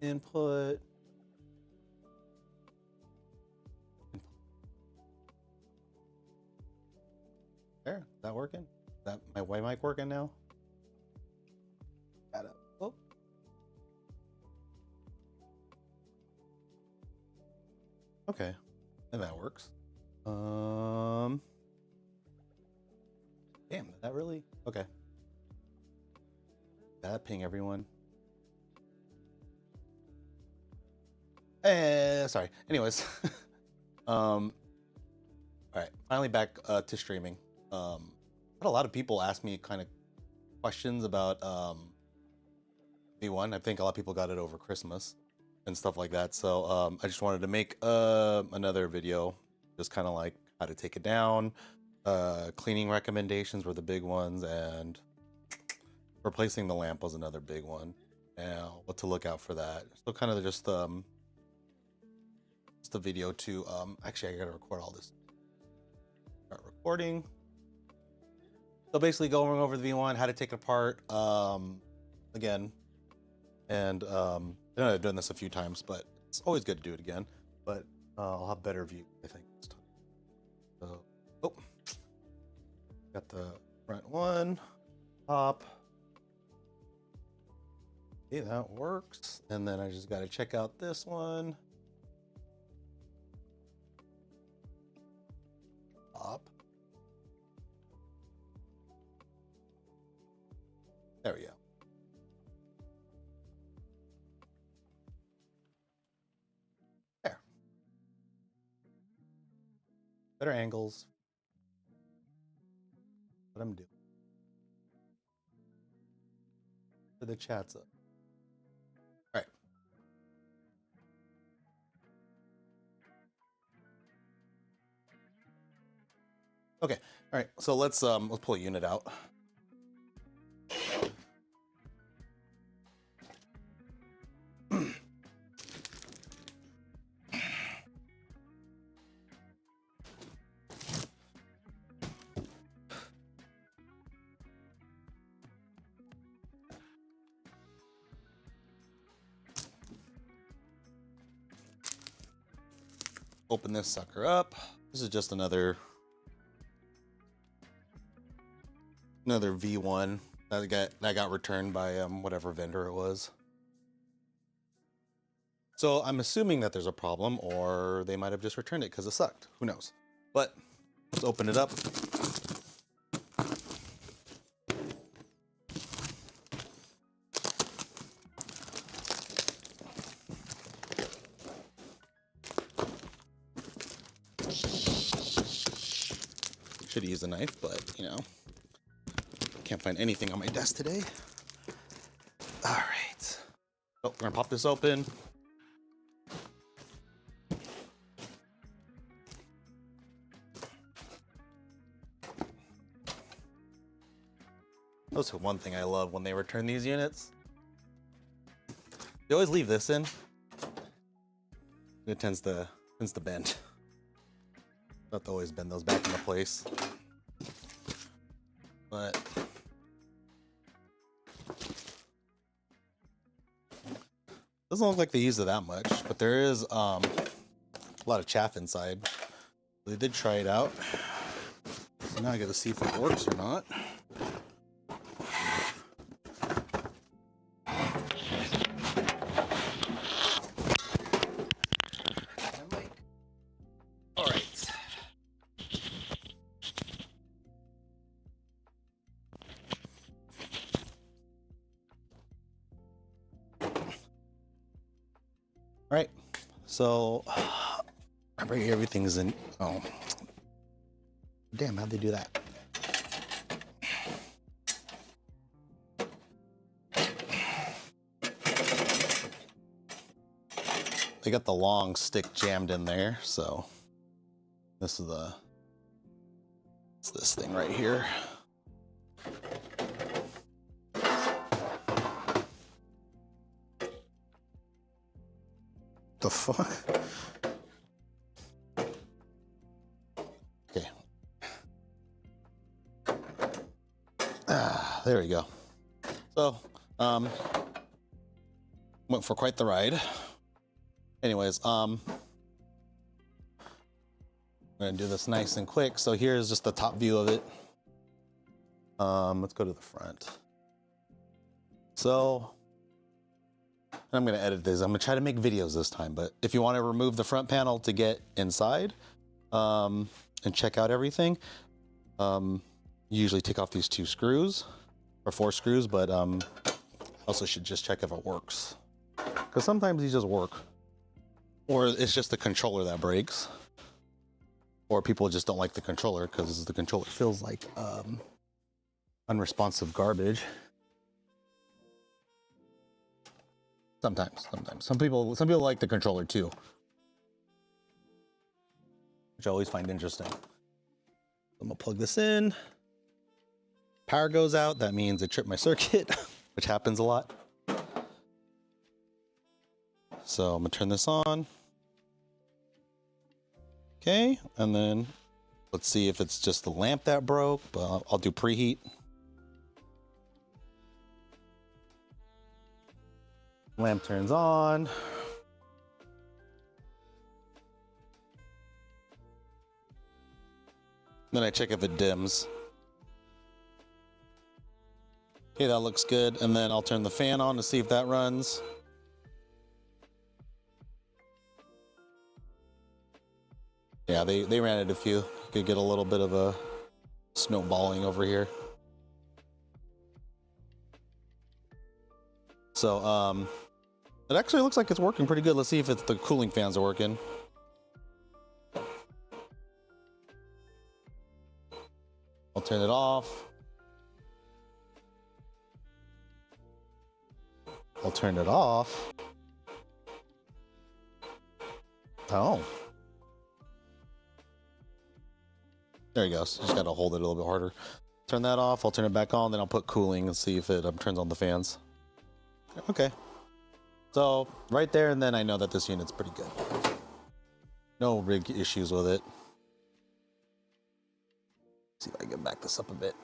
Input. There, is that working? Is that my white mic working now? Got it. Oh. Okay, and that works. Damn, did that really? Okay. That ping everyone. Sorry. Anyways, all right. Finally back to streaming. Had a lot of people ask me kind of questions about V1. I think a lot of people got it over Christmas and stuff like that. So I just wanted to make another video, just kind of like how to take it down. Cleaning recommendations were the big ones, and replacing the lamp was another big one. And what to look out for that. So kind of just the video to actually I gotta record all this. Start recording. So basically going over the V1, how to take it apart again. And I know I've done this a few times, but it's always good to do it again. But I'll have better view, I think, this time. So, oh, got the front one, top. Okay, that works. And then I just got to check out this one. Top. There we go. There. Better angles. What I'm doing. For the chats up. All right. Okay. All right. So let's pull a unit out. Open this sucker up. This is just another V1 that got returned by whatever vendor it was. So I'm assuming that there's a problem, or they might have just returned it because it sucked. Who knows? But let's open it up. Should use a knife, but you know, can't find anything on my desk today. All right. Oh, we're gonna pop this open. That's one thing I love when they return these units. They always leave this in. It tends to bend. Have to always bend those back into place. But doesn't look like they use it that much, but there is a lot of chaff inside. They did try it out. So now I gotta see if it works or not. Right, so I bring everything's in. Oh, damn! How'd they do that? They got the long stick jammed in there, so this is it's this thing right here. The fuck? Okay. There we go. So, Went for quite the ride. Anyways, I'm gonna do this nice and quick. So here's just the top view of it. Let's go to the front. So I'm gonna edit this. I'm gonna try to make videos this time, but if you want to remove the front panel to get inside and check out everything, you usually take off these 2 screws or 4 screws, but also should just check if it works, because sometimes these just work, or it's just the controller that breaks, or people just don't like the controller because the controller feels like unresponsive garbage. Sometimes. Some people like the controller too, which I always find interesting. I'm gonna plug this in. Power goes out. That means it tripped my circuit, which happens a lot. So I'm gonna turn this on. Okay, and then let's see if it's just the lamp that broke, but I'll do preheat. Lamp turns on. Then I check if it dims. Okay, that looks good. And then I'll turn the fan on to see if that runs. Yeah, they ran it a few. You could get a little bit of a snowballing over here. So, it actually looks like it's working pretty good. Let's see if it's the cooling fans are working. I'll turn it off. I'll turn it off. Oh. There you go. So just got to hold it a little bit harder. Turn that off. I'll turn it back on. Then I'll put cooling and see if it turns on the fans. Okay. So right there, and then I know that this unit's pretty good. No big issues with it. See if I can back this up a bit.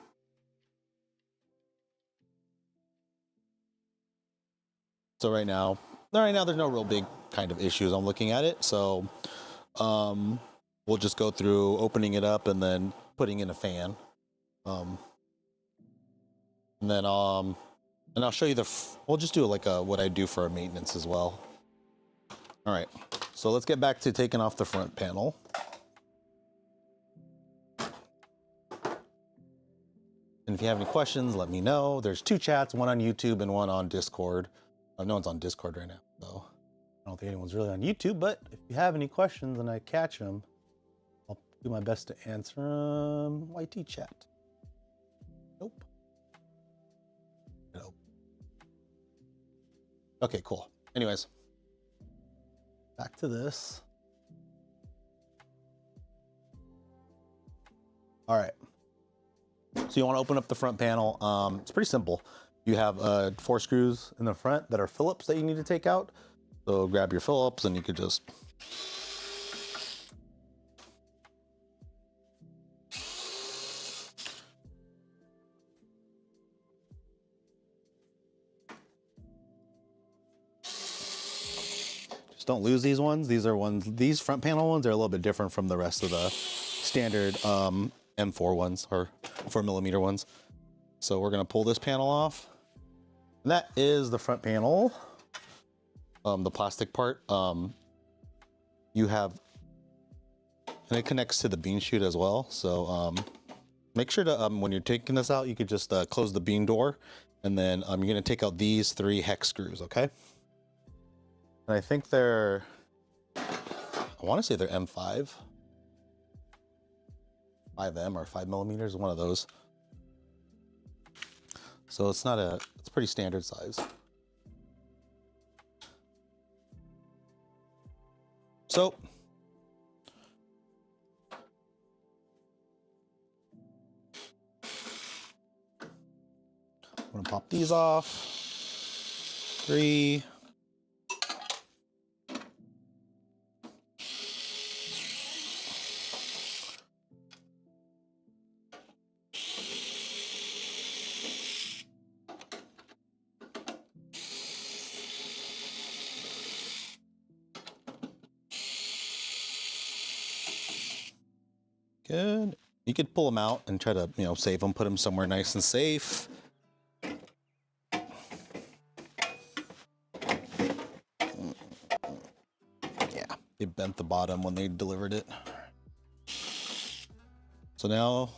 So right now there's no real big kind of issues. I'm looking at it. So we'll just go through opening it up and then putting in a fan. And I'll show you we'll just do like what I do for our maintenance as well. All right, so let's get back to taking off the front panel. And if you have any questions, let me know. There's 2 chats, one on YouTube and one on Discord. No one's on Discord right now, so I don't think anyone's really on YouTube, but if you have any questions and I catch them, I'll do my best to answer them. YT chat. Nope. Nope. Okay, cool. Anyways, back to this. All right. So you want to open up the front panel. It's pretty simple. You have 4 screws in the front that are Phillips that you need to take out. So grab your Phillips and you could just don't lose these ones. These front panel ones are a little bit different from the rest of the standard M4 ones or 4mm ones. So we're gonna pull this panel off. And that is the front panel, the plastic part. You have, and it connects to the bean chute as well. So make sure to, when you're taking this out, you could just close the bean door, and then you're gonna take out these 3 hex screws, okay? And I think they're, I wanna say they're M5. 5M or 5mm, one of those. So it's it's pretty standard size. So I'm gonna pop these off. 3. Good. You could pull them out and try to, you know, save them, put them somewhere nice and safe. Yeah, they bent the bottom when they delivered it. So now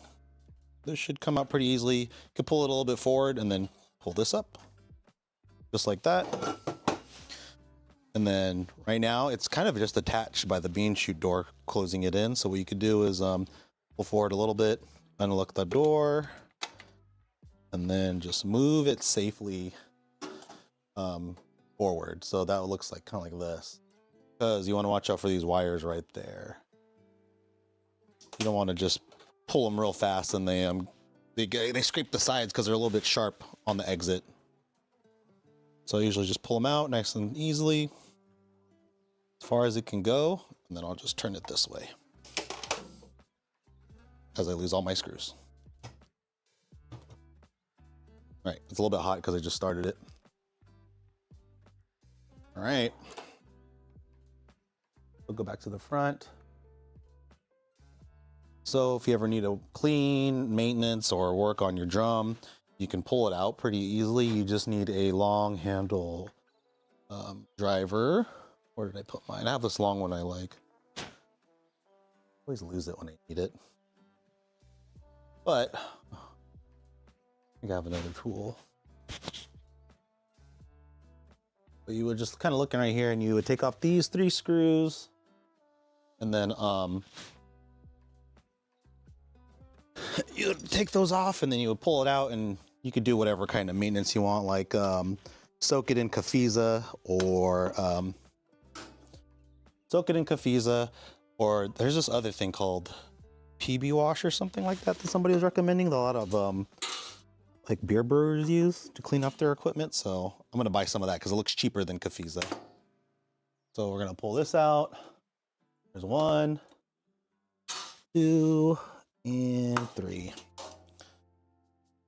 this should come out pretty easily. You could pull it a little bit forward and then pull this up, just like that. And then right now it's kind of just attached by the bean chute door, closing it in. So what you could do is pull forward a little bit, unlock the door, and then just move it safely forward. So that looks like kind of like this, because you want to watch out for these wires right there. You don't want to just pull them real fast and they scrape the sides because they're a little bit sharp on the exit. So I usually just pull them out nice and easily, as far as it can go, and then I'll just turn it this way as I lose all my screws. All right, it's a little bit hot because I just started it. All right, we'll go back to the front. So if you ever need to clean, maintenance, or work on your drum, you can pull it out pretty easily. You just need a long handle driver. Where did I put mine? I have this long one I like. Always lose it when I need it. But I think I have another tool. But you would just kind of looking right here, and you would take off these 3 screws, and then you would take those off, and then you would pull it out, and you could do whatever kind of maintenance you want, like soak it in Kafiza, or there's this other thing called PB wash or something like that somebody was recommending that a lot of like beer brewers use to clean up their equipment. So I'm gonna buy some of that because it looks cheaper than Kafiza. So we're gonna pull this out. There's 1, 2, and 3.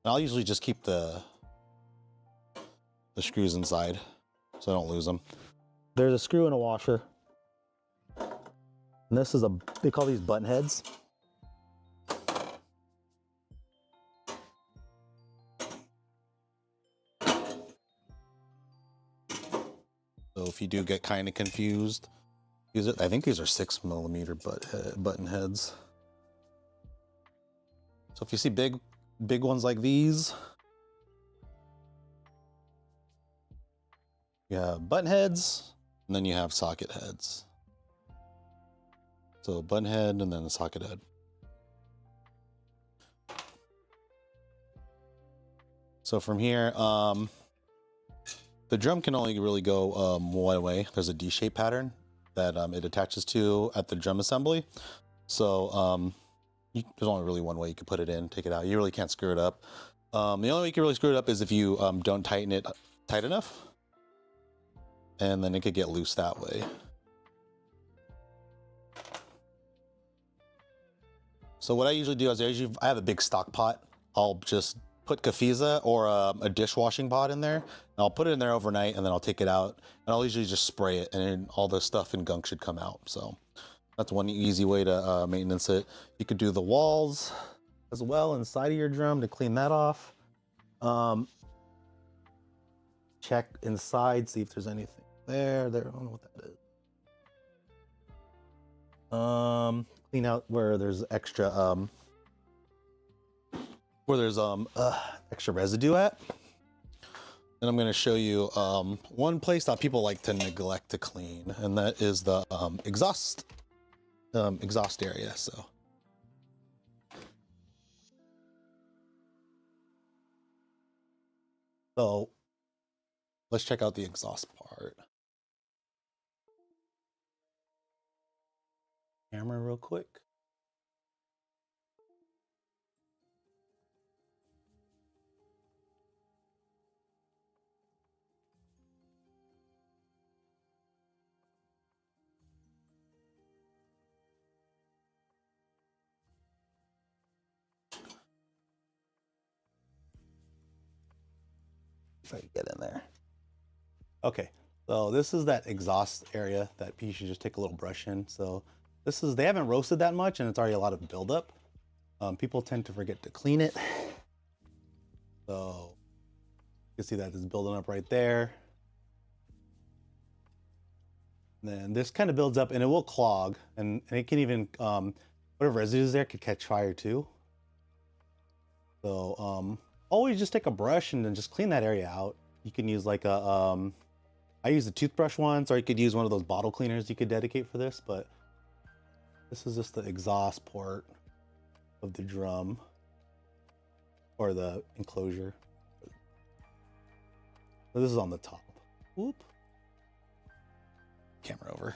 And I'll usually just keep the screws inside so I don't lose them. There's a screw and a washer. And this is they call these button heads. So if you do get kind of confused, I think these are 6mm button heads. So if you see big ones like these, you have button heads, and then you have socket heads. So a button head and then a socket head. So from here, the drum can only really go one way. There's a D-shaped pattern that it attaches to at the drum assembly. So there's only really one way you can put it in, take it out. You really can't screw it up. The only way you can really screw it up is if you don't tighten it tight enough, and then it could get loose that way. So what I usually do is I have a big stock pot. I'll just put Kafiza or a dishwashing pot in there, and I'll put it in there overnight, and then I'll take it out, and I'll usually just spray it, and then all the stuff and gunk should come out. So that's one easy way to maintenance it. You could do the walls as well inside of your drum to clean that off. Check inside, see if there's anything there. I don't know what that is. Clean out where there's extra extra residue at. And I'm going to show you one place that people like to neglect to clean, and that is the exhaust area. So let's check out the exhaust part. Camera real quick. If I can get in there. Okay, so this is that exhaust area that you should just take a little brush in. So This is, they haven't roasted that much and it's already a lot of buildup. People tend to forget to clean it. So you can see that it's building up right there. And then this kind of builds up and it will clog, and it can even, whatever residue is there could catch fire too. So always just take a brush and then just clean that area out. You can use like a, I use a toothbrush once, or you could use one of those bottle cleaners you could dedicate for this, but this is just the exhaust port of the drum or the enclosure. So this is on the top. Whoop. Camera over.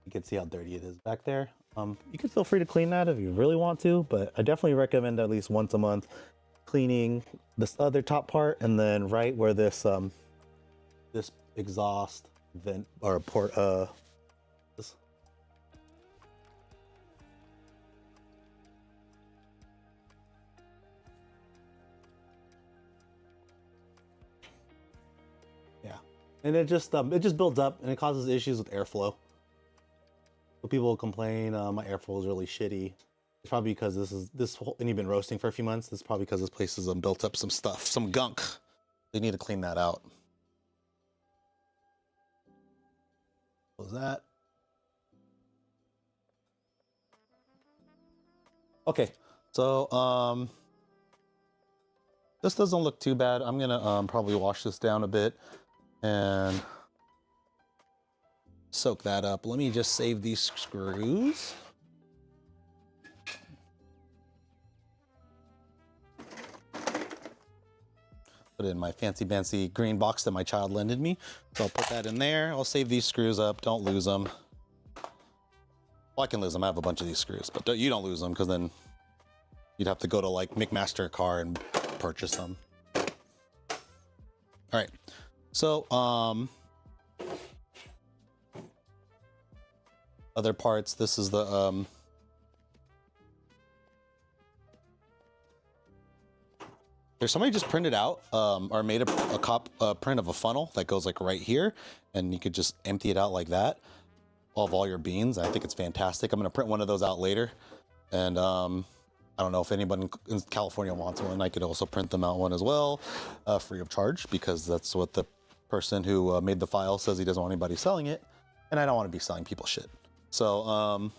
You can see how dirty it is back there. You can feel free to clean that if you really want to, but I definitely recommend at least once a month cleaning this other top part, and then right where this this exhaust vent or port this. Yeah, and it just builds up and it causes issues with airflow. So people will complain, my airflow is really shitty. It's probably because and you've been roasting for a few months. This is probably because this place has built up some stuff, some gunk. They need to clean that out. Close that. Okay, so this doesn't look too bad. I'm gonna probably wash this down a bit and soak that up. Let me just save these screws. Put it in my fancy green box that my child lended me. So I'll put that in there. I'll save these screws up. Don't lose them. Well, I can lose them. I have a bunch of these screws, but you don't lose them because then you'd have to go to like McMaster Car and purchase them. All right. So, other parts, this is the, there's somebody just printed out or made a print of a funnel that goes like right here, and you could just empty it out like that of all your beans. I think it's fantastic. I'm gonna print one of those out later, and I don't know if anyone in California wants one. I could also print them out one as well, free of charge, because that's what the person who made the file says. He doesn't want anybody selling it, and I don't want to be selling people shit. So,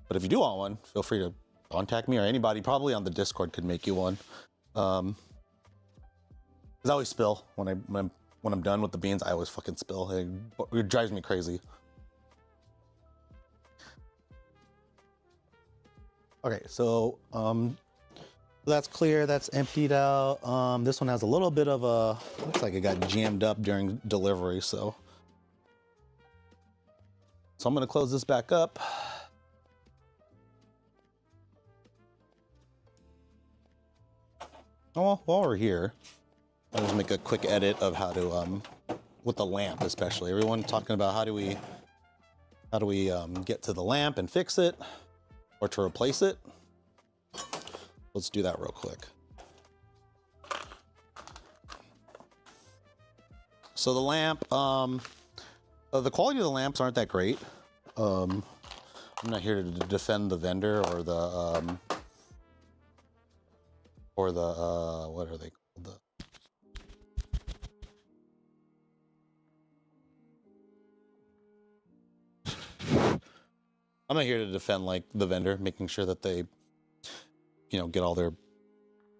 but if you do want one, feel free to contact me, or anybody probably on the Discord could make you one. Cause I always spill when I'm done with the beans. I always fucking spill. It drives me crazy. Okay, so that's clear. That's emptied out. This one has a little bit of a, looks like it got jammed up during delivery. So I'm gonna close this back up. Oh, well, while we're here, I'll just make a quick edit of how to, with the lamp especially. Everyone talking about how do we get to the lamp and fix it, or to replace it. Let's do that real quick. So the lamp, the quality of the lamps aren't that great. I'm not here to defend the vendor or the what are they called? I'm not here to defend like the vendor, making sure that they, you know, get all their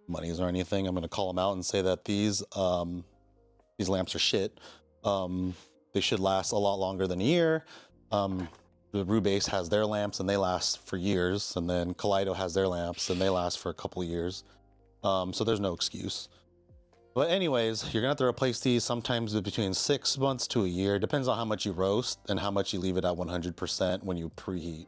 monies or anything. I'm going to call them out and say that these lamps are shit. They should last a lot longer than a year. The Rubase has their lamps and they last for years, and then Kaleido has their lamps and they last for a couple of years. So there's no excuse. But anyways, you're gonna have to replace these sometimes between 6 months to a year. Depends on how much you roast and how much you leave it at 100% when you preheat.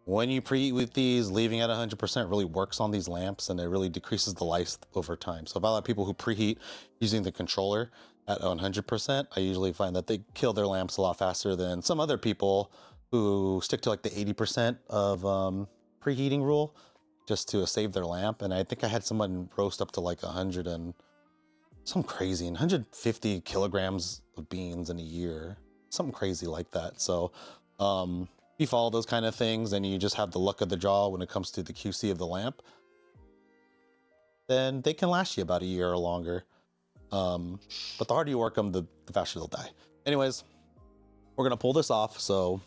When you preheat with these, leaving at 100% really works on these lamps, and it really decreases the life over time. So if I let people who preheat using the controller at 100%, I usually find that they kill their lamps a lot faster than some other people who stick to like the 80% of preheating rule just to save their lamp. And I think I had someone roast up to like 100 and Something crazy, and 150 kilograms of beans in a year, something crazy like that. So if you follow those kind of things and you just have the luck of the draw when it comes to the QC of the lamp, then they can last you about a year or longer. But the harder you work them, the faster they'll die. Anyways, we're gonna pull this off. So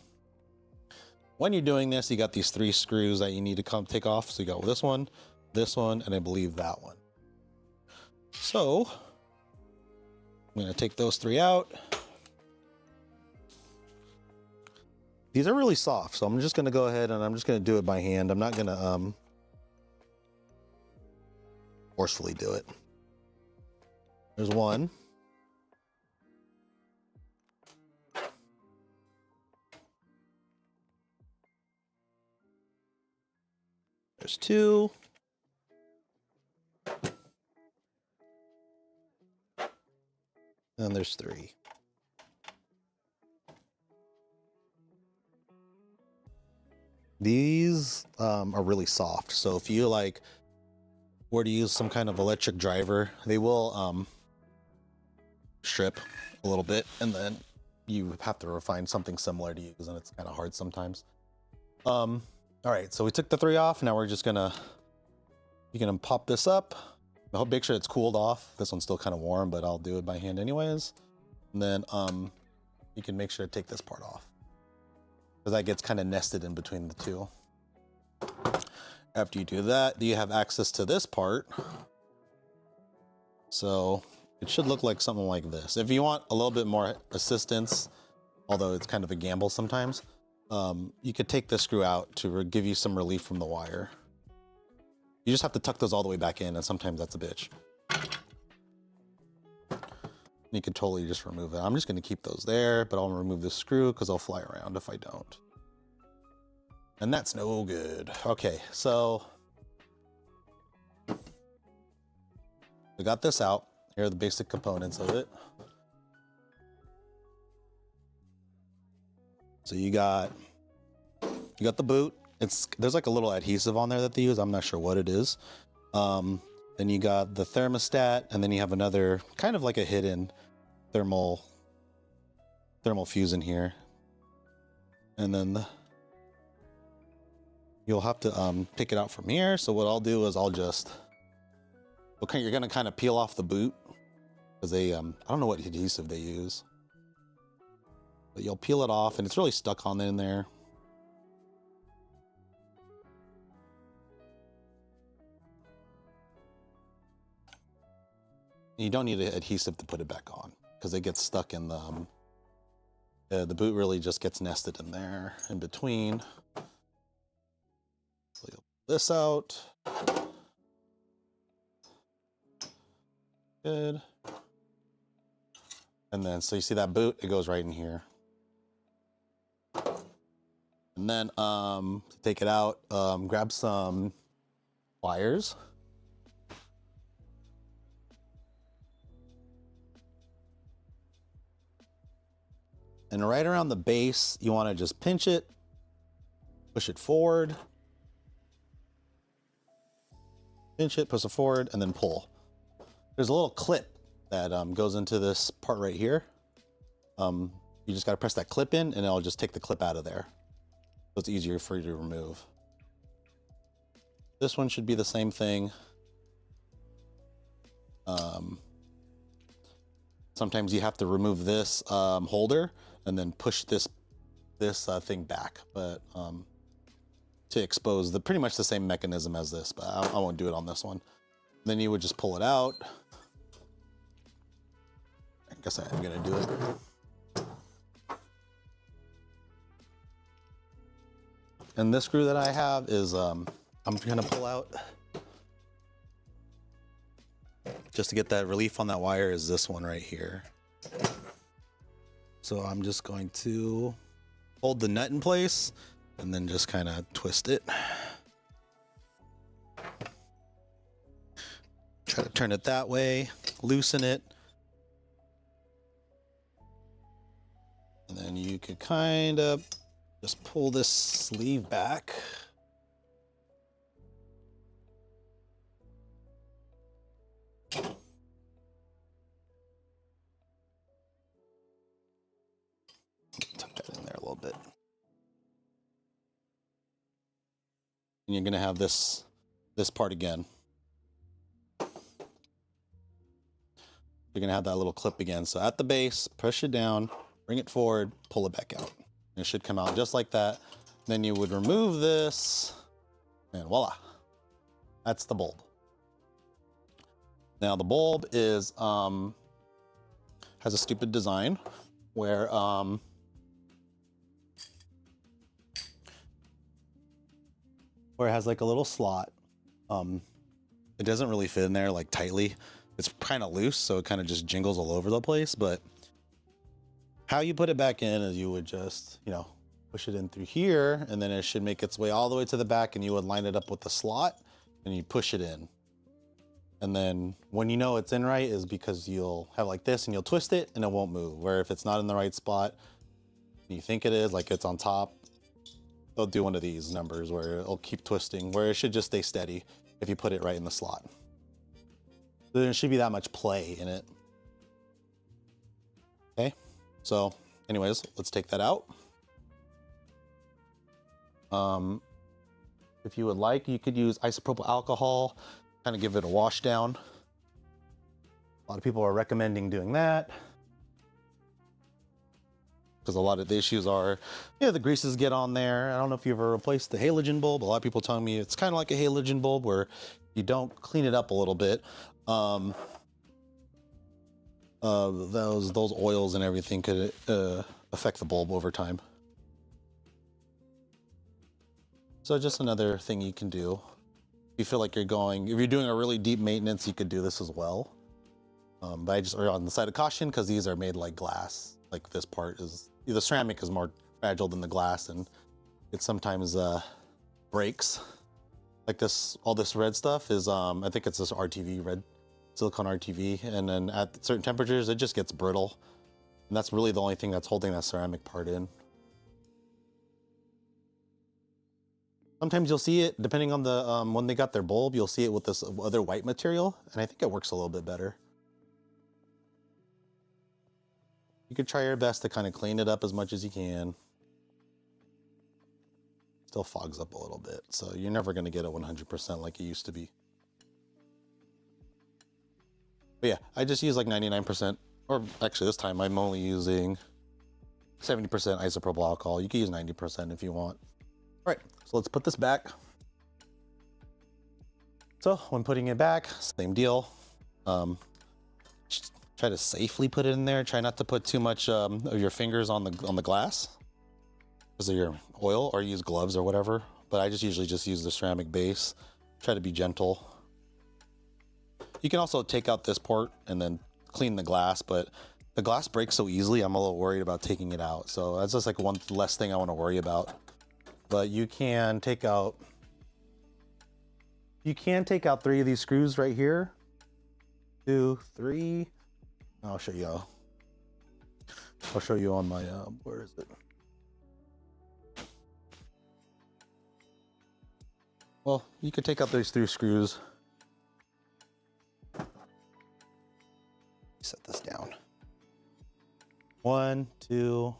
when you're doing this, you got these 3 screws that you need to take off. So you got this one, and I believe that one. So I'm gonna take those 3 out. These are really soft, so I'm just gonna go ahead and I'm just gonna do it by hand. I'm not gonna forcefully do it. There's one. There's 2. And there's 3. These are really soft. So if you like were to use some kind of electric driver, they will strip a little bit, and then you have to refine something similar to use, and it's kind of hard sometimes. All right, so we took the 3 off. Now we're just gonna, you're gonna pop this up. I hope make sure it's cooled off. This one's still kind of warm, but I'll do it by hand anyways. And then you can make sure to take this part off, because that gets kind of nested in between the 2. After you do that, you have access to this part. So it should look like something like this. If you want a little bit more assistance, although it's kind of a gamble sometimes, you could take this screw out to give you some relief from the wire. You just have to tuck those all the way back in, and sometimes that's a bitch. You could totally just remove it. I'm just going to keep those there, but I'll remove this screw because I'll fly around if I don't. And that's no good. Okay, so we got this out. Here are the basic components of it. So you got the boot. There's like a little adhesive on there that they use. I'm not sure what it is. Then you got the thermostat, and then you have another kind of like a hidden thermal fuse in here. And then you'll have to pick it out from here. So what I'll do is you're gonna kind of peel off the boot, because they I don't know what adhesive they use, but you'll peel it off, and it's really stuck on in there. You don't need an adhesive to put it back on, because it gets stuck in the boot really just gets nested in there in between. So you'll pull this out. Good. And then, so you see that boot, it goes right in here. And then to take it out, grab some wires. And right around the base, you want to just pinch it, push it forward, pinch it, push it forward, and then pull. There's a little clip that goes into this part right here. You just got to press that clip in, and it'll just take the clip out of there. So it's easier for you to remove. This one should be the same thing. Sometimes you have to remove this holder and then push this thing back, but to expose pretty much the same mechanism as this, but I won't do it on this one. Then you would just pull it out. I guess I am gonna do it. And this screw that I have is I'm gonna pull out just to get that relief on that wire is this one right here. So I'm just going to hold the nut in place and then just kind of twist it. Try to turn it that way, loosen it. And then you could kind of just pull this sleeve back. little bit. And you're gonna have this part again. You're gonna have that little clip again. So at the base, push it down, bring it forward, pull it back out. And it should come out just like that. Then you would remove this, and voila, that's the bulb. Now the bulb is has a stupid design where it has like a little slot. It doesn't really fit in there like tightly. It's kind of loose, so it kind of just jingles all over the place. But how you put it back in is you would just, you know, push it in through here, and then it should make its way all the way to the back, and you would line it up with the slot, and you push it in. And then when you know it's in right is because you'll have like this, and you'll twist it, and it won't move. Where if it's not in the right spot, and you think it is, like it's on top, they'll do one of these numbers where it'll keep twisting, where it should just stay steady if you put it right in the slot. So there should be that much play in it. Okay, so anyways, let's take that out. If you would like, you could use isopropyl alcohol, kind of give it a wash down. A lot of people are recommending doing that, because a lot of the issues are, yeah, the greases get on there. I don't know if you've ever replaced the halogen bulb. A lot of people telling me it's kind of like a halogen bulb where you don't clean it up a little bit. Those oils and everything could affect the bulb over time. So just another thing you can do. If you feel like if you're doing a really deep maintenance, you could do this as well. But I just are on the side of caution because these are made like glass. Like this part is, the ceramic is more fragile than the glass, and it sometimes breaks. Like this, all this red stuff is, I think it's this RTV, red silicone RTV, and then at certain temperatures, it just gets brittle. And that's really the only thing that's holding that ceramic part in. Sometimes you'll see it, depending on the, when they got their bulb, you'll see it with this other white material, and I think it works a little bit better. You could try your best to kind of clean it up as much as you can. Still fogs up a little bit, so you're never going to get it 100% like it used to be. But yeah, I just use like 99%, or actually this time I'm only using 70% isopropyl alcohol. You can use 90% if you want. All right, so let's put this back. So when putting it back, same deal. Try to safely put it in there. Try not to put too much of your fingers on the glass because of your oil, or use gloves or whatever. But I just usually just use the ceramic base. Try to be gentle. You can also take out this port and then clean the glass, but the glass breaks so easily, I'm a little worried about taking it out. So that's just like one less thing I want to worry about. But you can take out 3 of these screws right here. 2, 3. I'll show you. I'll show you on my, where is it? Well, you could take out those 3 screws. Set this down. 1, 2.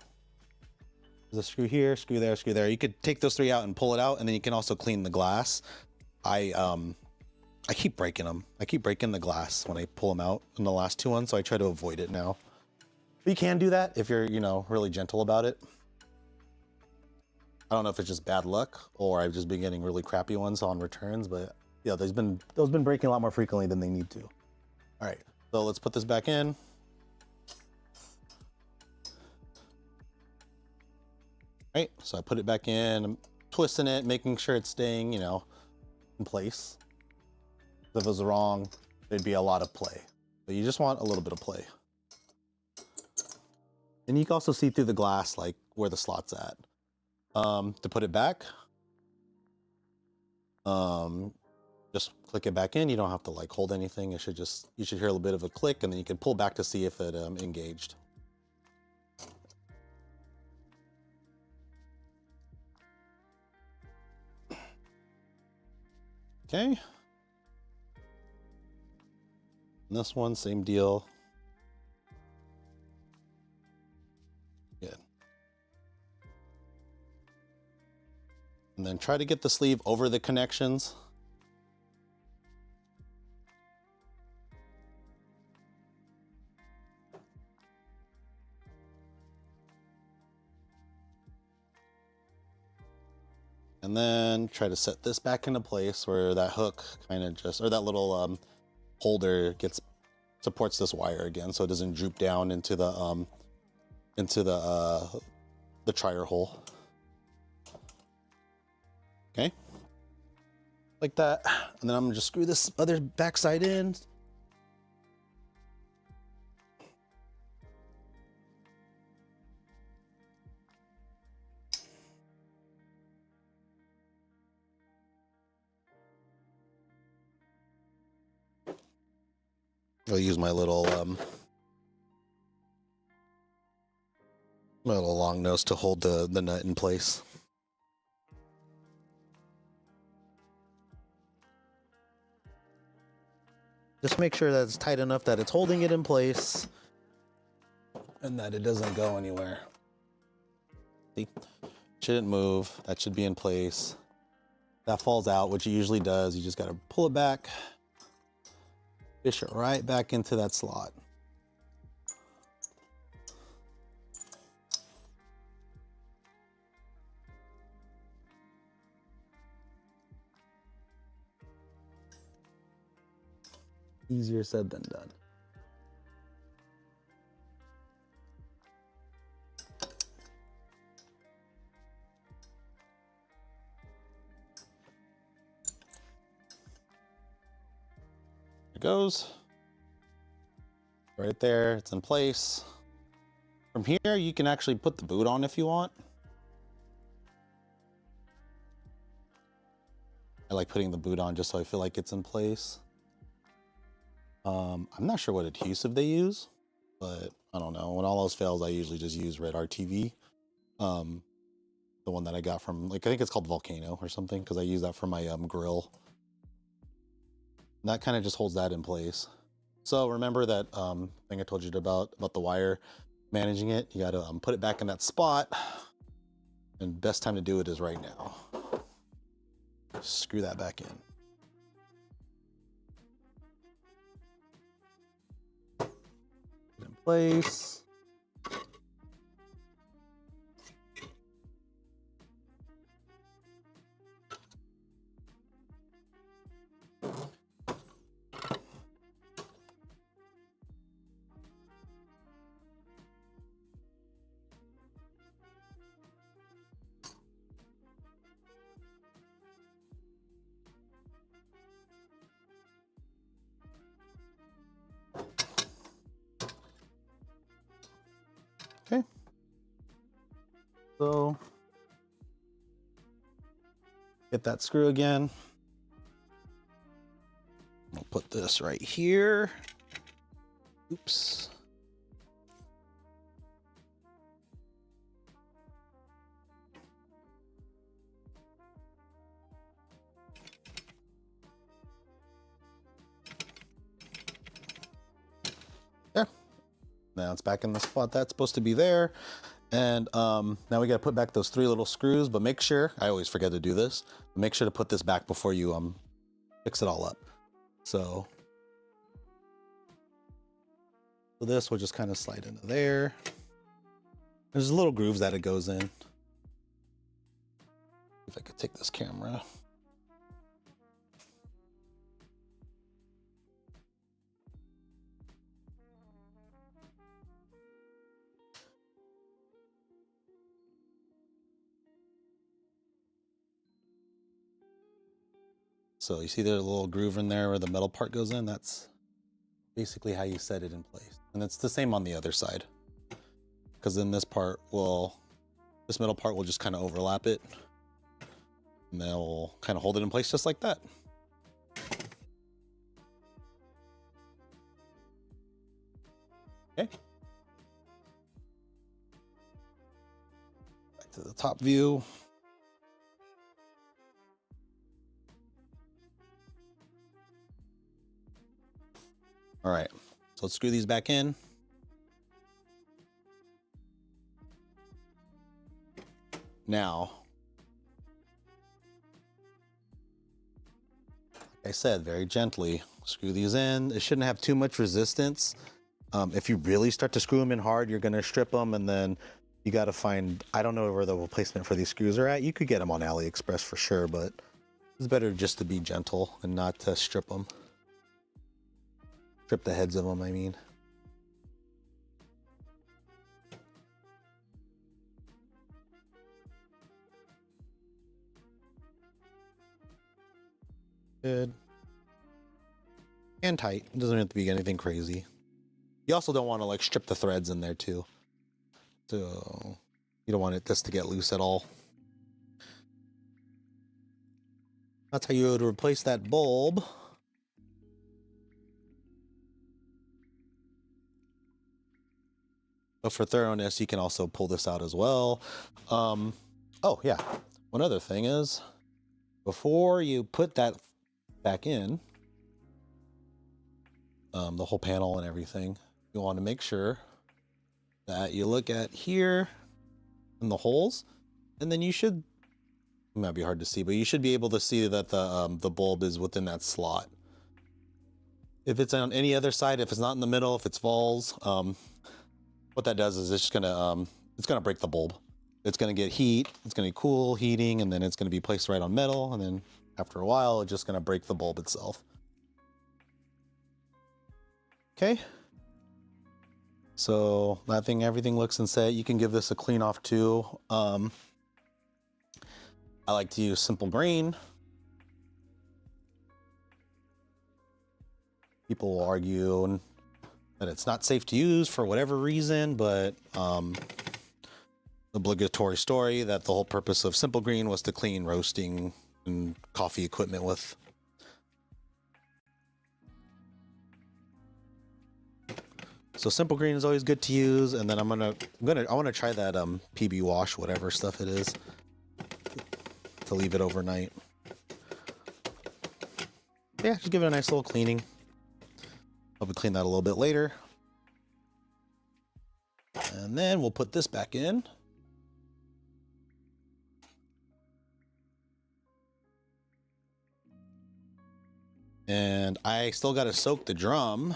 There's a screw here, screw there, screw there. You could take those 3 out and pull it out, and then you can also clean the glass. I keep breaking them. I keep breaking the glass when I pull them out in the last 2 ones, so I try to avoid it now. But you can do that if you're, you know, really gentle about it. I don't know if it's just bad luck or I've just been getting really crappy ones on returns, but yeah, those been breaking a lot more frequently than they need to. All right, so let's put this back in. All right, so I put it back in, I'm twisting it, making sure it's staying, you know, in place. If it was wrong, there'd be a lot of play. But you just want a little bit of play. And you can also see through the glass, like where the slot's at. To put it back, just click it back in. You don't have to like hold anything. You should hear a little bit of a click, and then you can pull back to see if it engaged. Okay. And this one, same deal. Good. and then try to get the sleeve over the connections. And then try to set this back into place where that hook kind of just, or that little holder supports this wire again, so it doesn't droop down into the trier hole. Okay, like that. And then I'm gonna just screw this other backside in. I'll use my little long nose to hold the nut in place. Just make sure that it's tight enough that it's holding it in place and that it doesn't go anywhere. See? Shouldn't move. That should be in place. That falls out, which it usually does. You just got to pull it back, fish it right back into that slot. Easier said than done. It goes right there. It's in place. From here, you can actually put the boot on if you want. I like putting the boot on just so I feel like it's in place. I'm not sure what adhesive they use, but I don't know. When all else fails, I usually just use red RTV. The one that I got from, like, I think it's called Volcano or something, because I use that for my grill. And that kind of just holds that in place. So remember that thing I told you about the wire, managing it. You got to put it back in that spot, and best time to do it is right now. Screw that back in. Place. Okay, so get that screw again. I'll put this right here. Oops. There. Now it's back in the spot that's supposed to be there. And now we got to put back those 3 little screws, but make sure, I always forget to do this, make sure to put this back before you fix it all up. So this will just kind of slide into there. There's little grooves that it goes in. If I could take this camera. So you see there's a little groove in there where the metal part goes in. That's basically how you set it in place. And it's the same on the other side. Because then this middle part will just kind of overlap it. And then we'll kind of hold it in place just like that. Okay. Back to the top view. All right, so let's screw these back in. Now, I said, very gently screw these in. It shouldn't have too much resistance. If you really start to screw them in hard, you're gonna strip them, and then you gotta find, I don't know where the replacement for these screws are at. You could get them on AliExpress for sure, but it's better just to be gentle and not to strip them. Strip the heads of them, I mean. Good. And tight. It doesn't have to be anything crazy. You also don't want to like strip the threads in there too. So you don't want this to get loose at all. That's how you would replace that bulb. But for thoroughness, you can also pull this out as well. Oh yeah, one other thing is, before you put that back in, the whole panel and everything, you want to make sure that you look at here in the holes, and then you should, it might be hard to see, but you should be able to see that the bulb is within that slot. If it's on any other side, if it's not in the middle, if it's falls, what that does is it's gonna break the bulb. It's gonna get heat, it's gonna be cool heating, and then it's gonna be placed right on metal, and then after a while, it's just gonna break the bulb itself. Okay. So that thing, everything looks and set. You can give this a clean off too. I like to use simple green. People will argue that it's not safe to use for whatever reason, but obligatory story that the whole purpose of simple green was to clean roasting and coffee equipment with. So simple green is always good to use, and then I want to try that PB wash, whatever stuff it is, to leave it overnight. Yeah, just give it a nice little cleaning. I'll clean that a little bit later. And then we'll put this back in. And I still got to soak the drum,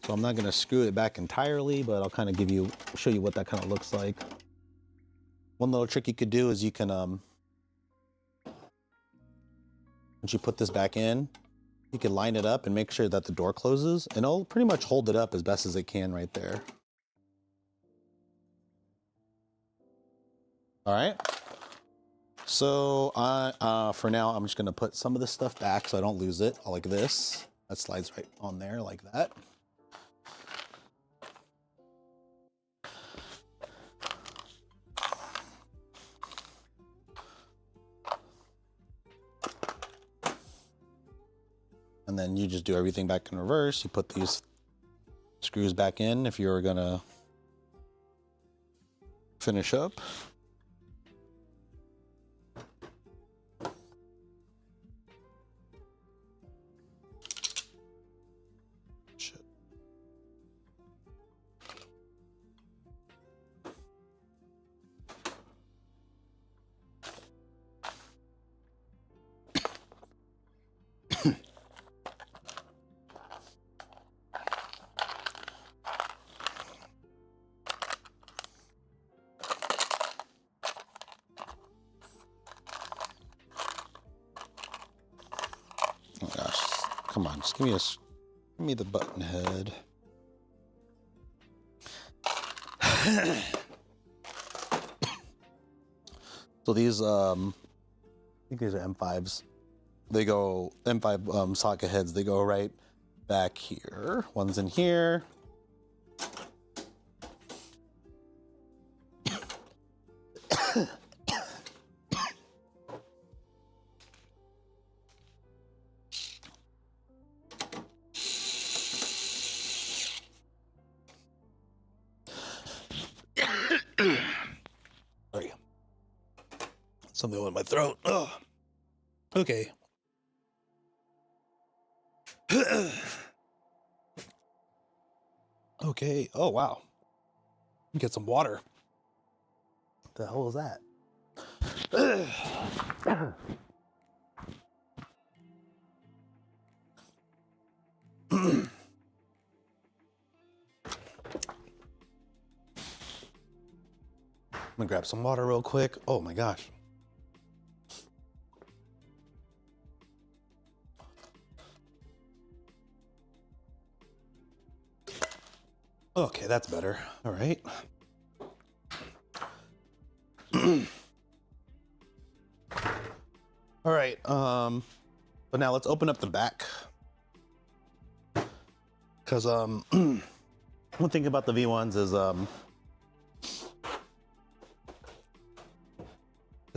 so I'm not going to screw it back entirely, but I'll kind of show you what that kind of looks like. One little trick you could do is you can, once you put this back in, you can line it up and make sure that the door closes, and it'll pretty much hold it up as best as it can right there. All right. So for now, I'm just gonna put some of this stuff back so I don't lose it, like this. That slides right on there like that. And then you just do everything back in reverse. You put these screws back in if you're gonna finish up. Shit. Oh gosh, come on, just give me the button head. So these, I think these are M5s. They go, M5 socket heads, they go right back here. One's in here. Sorry. Something in my throat. Oh. Okay. Okay. Oh, wow. Get some water. What the hell was that? gonna grab some water real quick. Oh my gosh. Okay, that's better. All right. All right. But now let's open up the back. Because one thing about the V1s is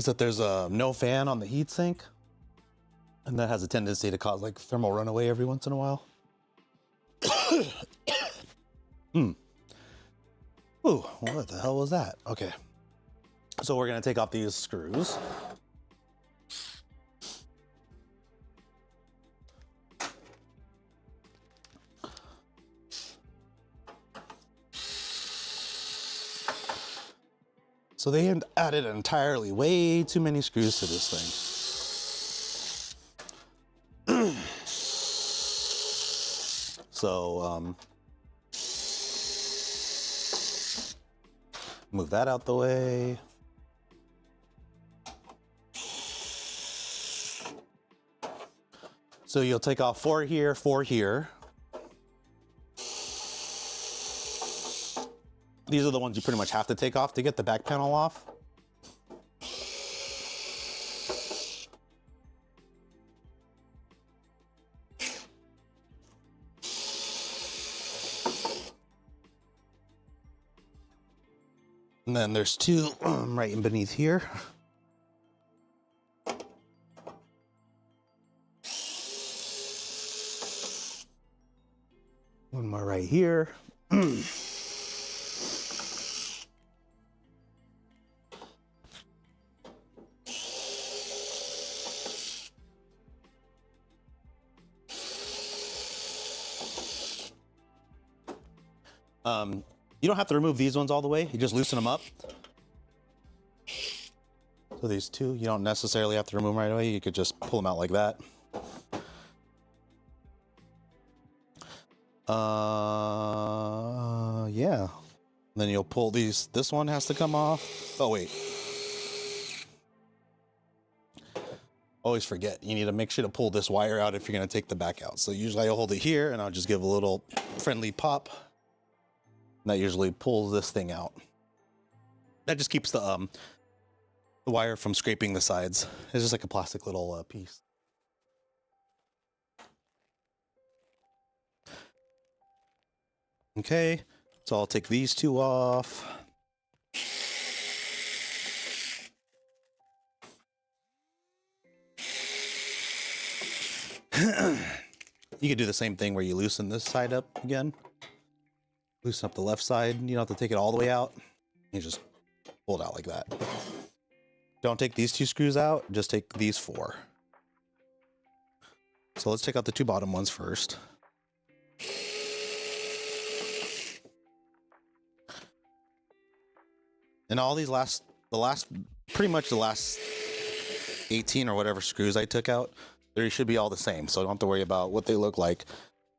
that there's no fan on the heatsink, and that has a tendency to cause like thermal runaway every once in a while. Ooh, what the hell was that? Okay. So we're gonna take off these screws. So they added entirely way too many screws to this thing. So move that out the way. So you'll take off 4 here, 4 here. These are the ones you pretty much have to take off to get the back panel off. And then there's 2 right in beneath here. One more right here. You don't have to remove these ones all the way. You just loosen them up. So these 2, you don't necessarily have to remove them right away. You could just pull them out like that. Yeah. And then you'll pull these. This one has to come off. Oh, wait. Always forget. You need to make sure to pull this wire out if you're going to take the back out. So usually I'll hold it here and I'll just give a little friendly pop. That usually pulls this thing out. That just keeps the wire from scraping the sides. It's just like a plastic little piece. Okay, so I'll take these 2 off. You could do the same thing where you loosen this side up again. Loosen up the left side. You don't have to take it all the way out. You just pull it out like that. Don't take these 2 screws out. Just take these 4. So let's take out the 2 bottom ones first. And all these pretty much the last 18 or whatever screws I took out, they should be all the same. So I don't have to worry about what they look like.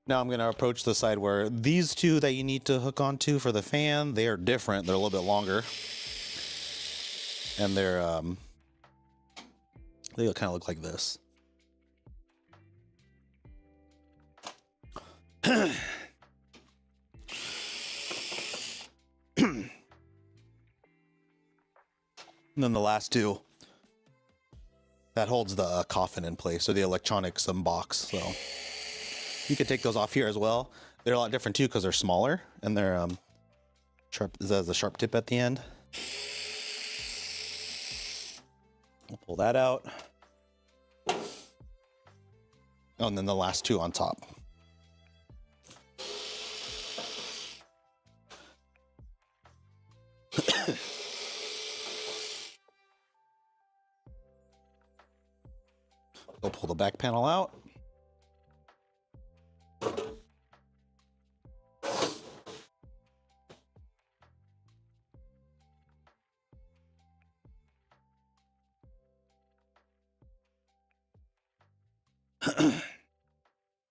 Now I'm going to approach the side where these 2 that you need to hook onto for the fan, they are different. They're a little bit longer. And they kind of look like this. And then the last 2, that holds the coffin in place, or the electronics box. So you could take those off here as well. They're a lot different too because they're smaller and they're sharp. This has a sharp tip at the end. We'll pull that out. Oh, and then the last 2 on top. We'll pull the back panel out.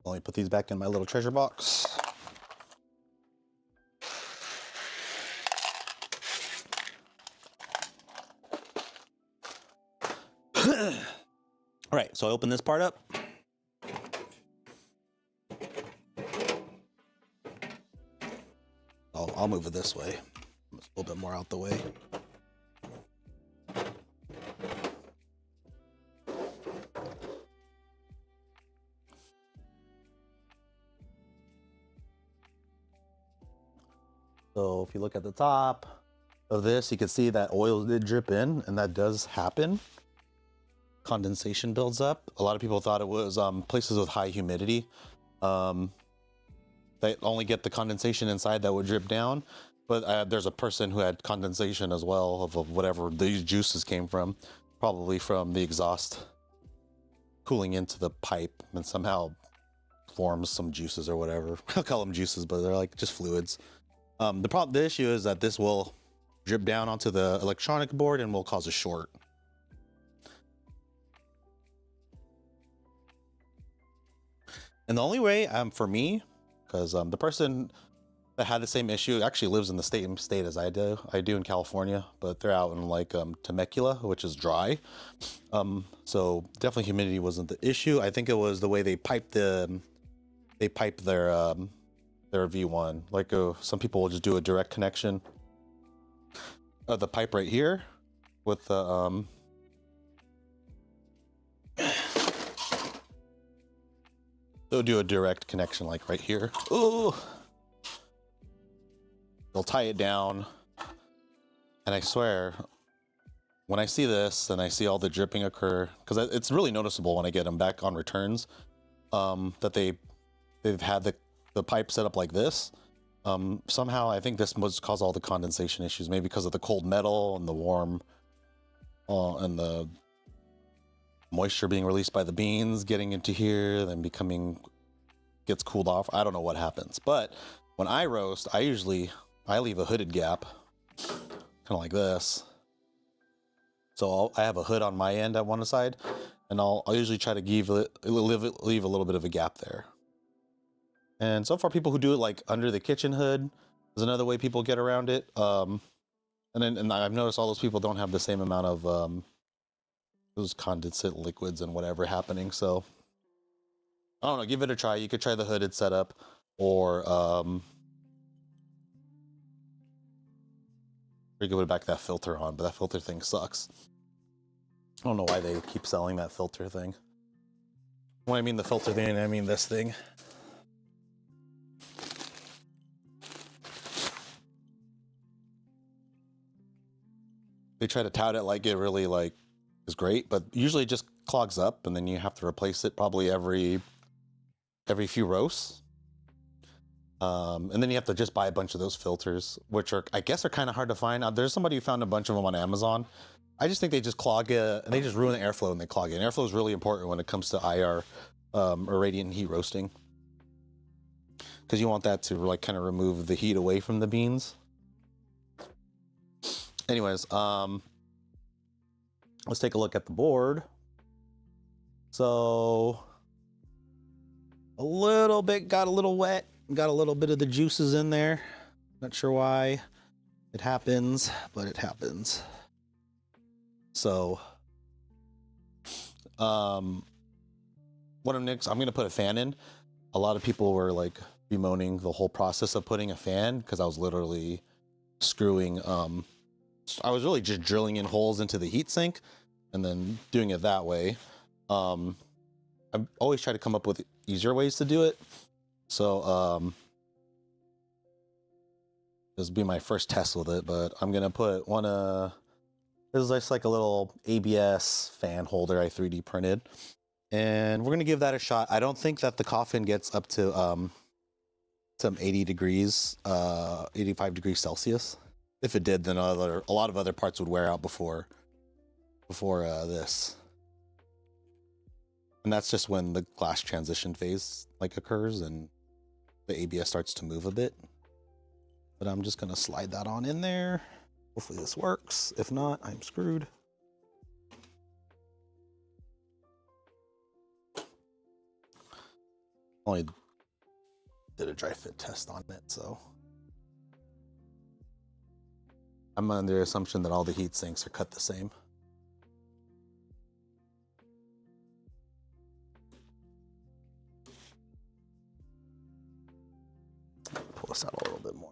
Let me put these back in my little treasure box. All right, so I open this part up. I'll move it this way. A little bit more out the way. So if you look at the top of this, you can see that oil did drip in, and that does happen. Condensation builds up. A lot of people thought it was places with high humidity. They only get the condensation inside that would drip down. But there's a person who had condensation as well of whatever these juices came from, probably from the exhaust cooling into the pipe and somehow forms some juices or whatever. I'll call them juices, but they're like just fluids. The issue is that this will drip down onto the electronic board and will cause a short. And the only way for me, because the person that had the same issue actually lives in the same state as I do. I do in California, but they're out in like Temecula, which is dry. So definitely humidity wasn't the issue. I think it was the way they piped their V1. Like some people will just do a direct connection of the pipe right here with the they'll do a direct connection like right here. Ooh. They'll tie it down, and I swear, when I see this and I see all the dripping occur, because it's really noticeable when I get them back on returns, that they've had the pipe set up like this. Somehow I think this must cause all the condensation issues, maybe because of the cold metal and the warm, and the moisture being released by the beans getting into here, then gets cooled off. I don't know what happens, but when I roast, I leave a hooded gap, kind of like this. So I have a hood on my end at one side, and I'll usually try to leave a little bit of a gap there. And so far, people who do it like under the kitchen hood is another way people get around it. And I've noticed all those people don't have the same amount of those condensate liquids and whatever happening. So I don't know, give it a try. You could try the hooded setup, or go back that filter on, but that filter thing sucks. I don't know why they keep selling that filter thing. When I mean the filter thing, I mean this thing. They try to tout it like it really is great, but usually it just clogs up, and then you have to replace it probably every few roasts. And then you have to just buy a bunch of those filters, which I guess are kind of hard to find. There's somebody who found a bunch of them on Amazon. I just think they just clog it, and they just ruin the airflow when they clog it. And airflow is really important when it comes to IR, or radiant heat roasting, because you want that to kind of remove the heat away from the beans. Anyways, let's take a look at the board. So a little bit got a little wet. Got a little bit of the juices in there. Not sure why it happens, but it happens. So, what I'm next, I'm gonna put a fan in. A lot of people were bemoaning the whole process of putting a fan, because I was literally screwing. I was really just drilling in holes into the heatsink and then doing it that way. I always try to come up with easier ways to do it. So this will be my first test with it, but I'm gonna put one this is just like a little ABS fan holder I 3D printed, and we're gonna give that a shot. I don't think that the coffin gets up to some 80 degrees, 85 degrees Celsius. If it did, then a lot of other parts would wear out before this. And that's just when the glass transition phase occurs and the ABS starts to move a bit. But I'm just gonna slide that on in there. Hopefully this works. If not, I'm screwed. Only did a dry fit test on it, so I'm under the assumption that all the heat sinks are cut the same. Pull this out a little bit more.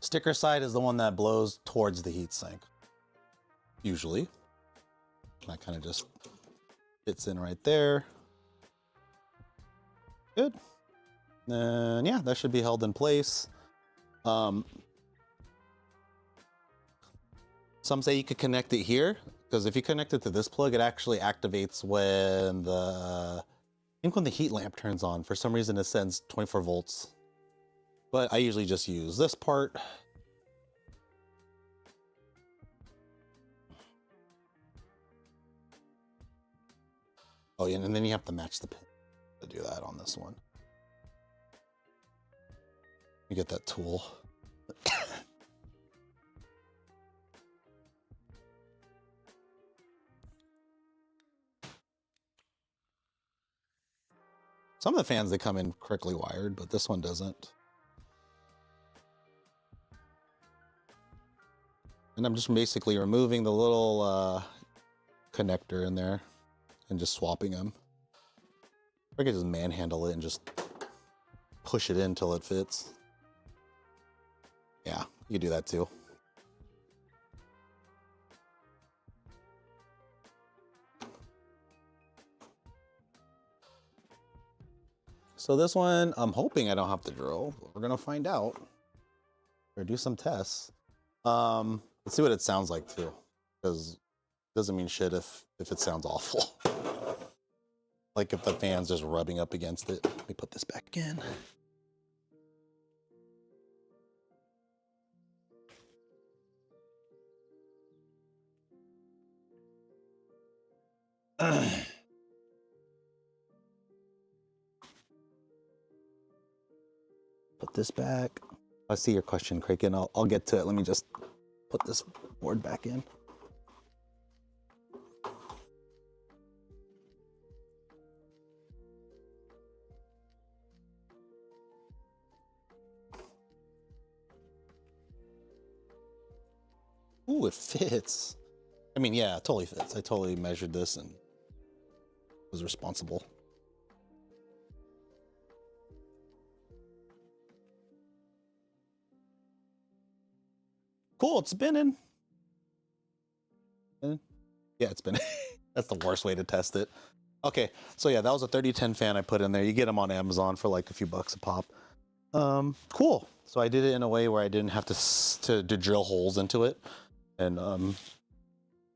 Sticker side is the one that blows towards the heatsink, usually. That kind of just fits in right there. Good. And yeah, that should be held in place. Some say you could connect it here, because if you connect it to this plug, it actually activates when I think when the heat lamp turns on. For some reason, it sends 24 volts. But I usually just use this part. Oh yeah, and then you have to match the pin to do that on this one. You get that tool. Some of the fans, they come in correctly wired, but this one doesn't. And I'm just basically removing the little connector in there and just swapping them. Or I could just manhandle it and just push it in until it fits. Yeah, you can do that too. So this one, I'm hoping I don't have to drill, but we're gonna find out. Or do some tests. Let's see what it sounds like too, because it doesn't mean shit if it sounds awful. Like if the fan's just rubbing up against it. Let me put this back in. Put this back. I see your question, Kraken. I'll get to it. Let me just put this board back in. Ooh, it fits. I mean, yeah, it totally fits. I totally measured this and was responsible. Cool, it's spinning. Yeah, it's spinning. That's the worst way to test it. Okay, so yeah, that was a 3010 fan I put in there. You get them on Amazon for like a few bucks a pop. Cool. So I did it in a way where I didn't have to drill holes into it. And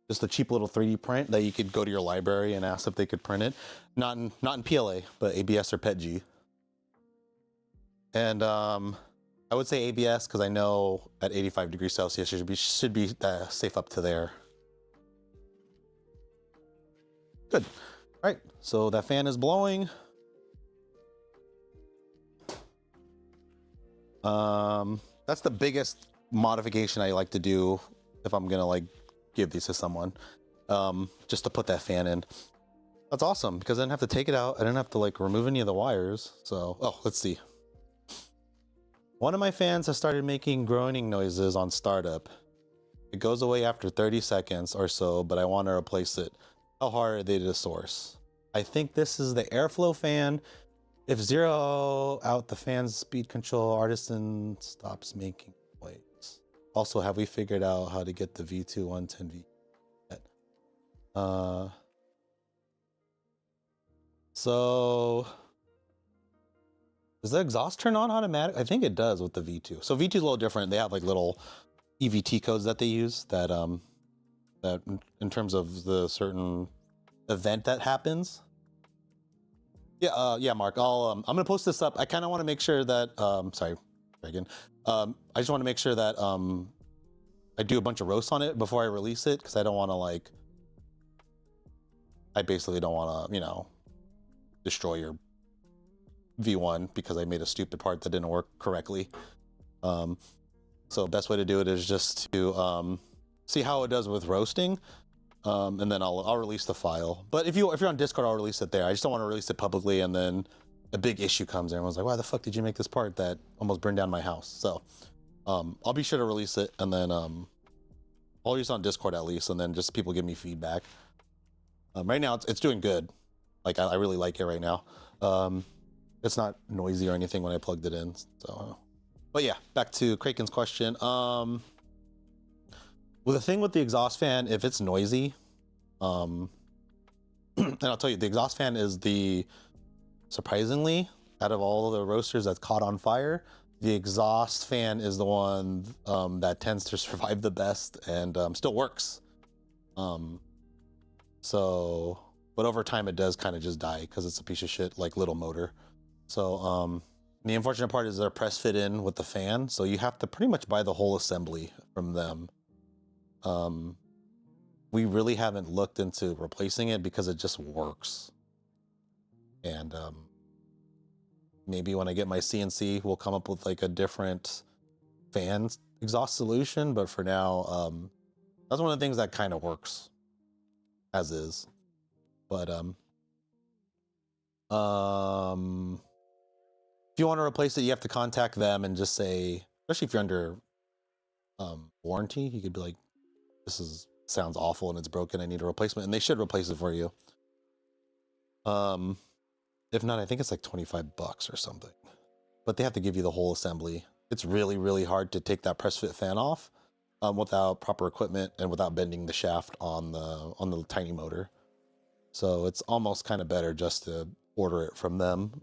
just a cheap little 3D print that you could go to your library and ask if they could print it. Not in PLA, but ABS or PETG. And I would say ABS because I know at 85 degrees Celsius it should be safe up to there. Good. All right, so that fan is blowing. That's the biggest modification I like to do if I'm gonna like give these to someone, just to put that fan in. That's awesome because I didn't have to take it out. I didn't have to like remove any of the wires. So, oh, let's see. One of my fans has started making groaning noises on startup. It goes away after 30 seconds or so, but I want to replace it. How hard are they to source? I think this is the airflow fan. If zero out the fan's speed control, Artisan stops making noise. Also, have we figured out how to get the V2 110V yet? So does the exhaust turn on automatic? I think it does with the V2. So V2 is a little different. They have like little EVT codes that they use that that in terms of the certain event that happens. Yeah, yeah, Mark. I'm gonna post this up. I kind of want to make sure that sorry, Reagan. I just want to make sure that I do a bunch of roasts on it before I release it, because I don't want to like. I basically don't want to, you know, destroy your V1 because I made a stupid part that didn't work correctly. So best way to do it is just to see how it does with roasting, and then I'll release the file. But if you're on Discord, I'll release it there. I just don't want to release it publicly, and then a big issue comes. Everyone's like, "Why the fuck did you make this part that almost burned down my house?" So I'll be sure to release it, and then I'll use it on Discord at least, and then just people give me feedback. Right now, it's doing good. Like I really like it right now. It's not noisy or anything when I plugged it in. So, but yeah, back to Kraken's question. Well, the thing with the exhaust fan, if it's noisy, and I'll tell you, the exhaust fan is surprisingly, out of all the roasters that's caught on fire, the exhaust fan is the one that tends to survive the best and still works. So, but over time it does kind of just die because it's a piece of shit, like little motor. So the unfortunate part is they're press fit in with the fan, so you have to pretty much buy the whole assembly from them. We really haven't looked into replacing it because it just works. And maybe when I get my CNC, we'll come up with like a different fan exhaust solution. But for now, that's one of the things that kind of works as is. But if you want to replace it, you have to contact them and just say, especially if you're under warranty, you could be like, this sounds awful and it's broken, I need a replacement, and they should replace it for you. If not, I think it's like $25 or something, but they have to give you the whole assembly. It's really, really hard to take that press fit fan off without proper equipment and without bending the shaft on the tiny motor. So it's almost kind of better just to order it from them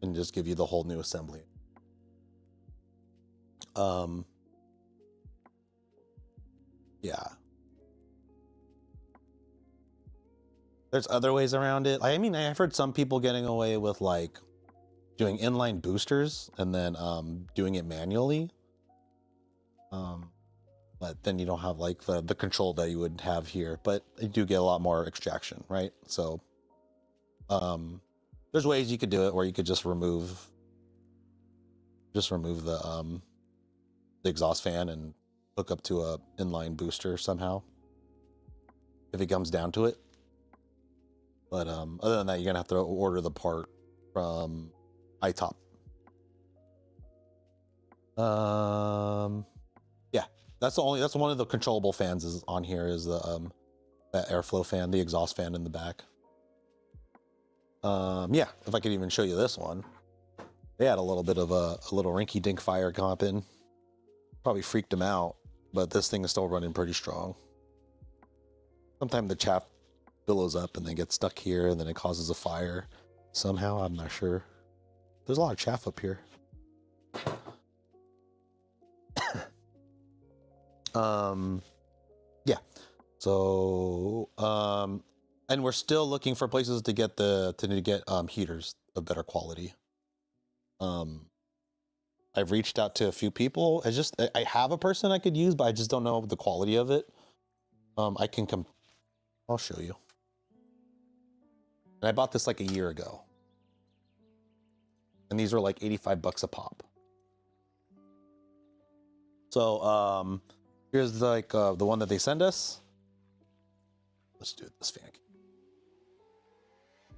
and just give you the whole new assembly. Yeah. There's other ways around it. I mean, I've heard some people getting away with like doing inline boosters and then doing it manually. But then you don't have like the control that you would have here, but you do get a lot more extraction, right? So there's ways you could do it where you could just remove the exhaust fan and hook up to a inline booster somehow if it comes down to it. But other than that, you're gonna have to order the part from iTop. Yeah, that's one of the controllable fans is on here, is the that airflow fan, the exhaust fan in the back. Yeah, if I could even show you this one. They had a little bit of a little rinky dink fire come up in. Probably freaked them out, but this thing is still running pretty strong. Sometimes the chaff billows up and then gets stuck here and then it causes a fire somehow. I'm not sure. There's a lot of chaff up here. Yeah. So and we're still looking for places to get heaters of better quality. I've reached out to a few people. I have a person I could use, but I just don't know the quality of it. I'll show you. And I bought this like a year ago. And these were like $85 a pop. So here's like the one that they send us. Let's do this fan.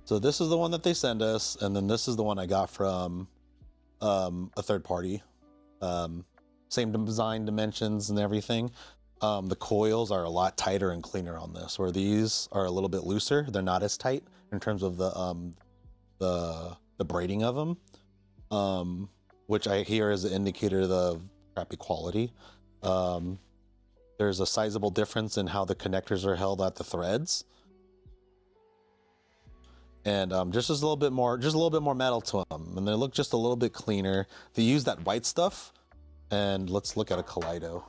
So this is the one that they send us, and then this is the one I got from a third party. Same design, dimensions, and everything. The coils are a lot tighter and cleaner on this, where these are a little bit looser. They're not as tight in terms of the braiding of them, which I hear is an indicator of crappy quality. there's a sizable difference in how the connectors are held at the threads. And just a little bit more metal to them, and they look just a little bit cleaner. They use that white stuff, and let's look at a Kaleido.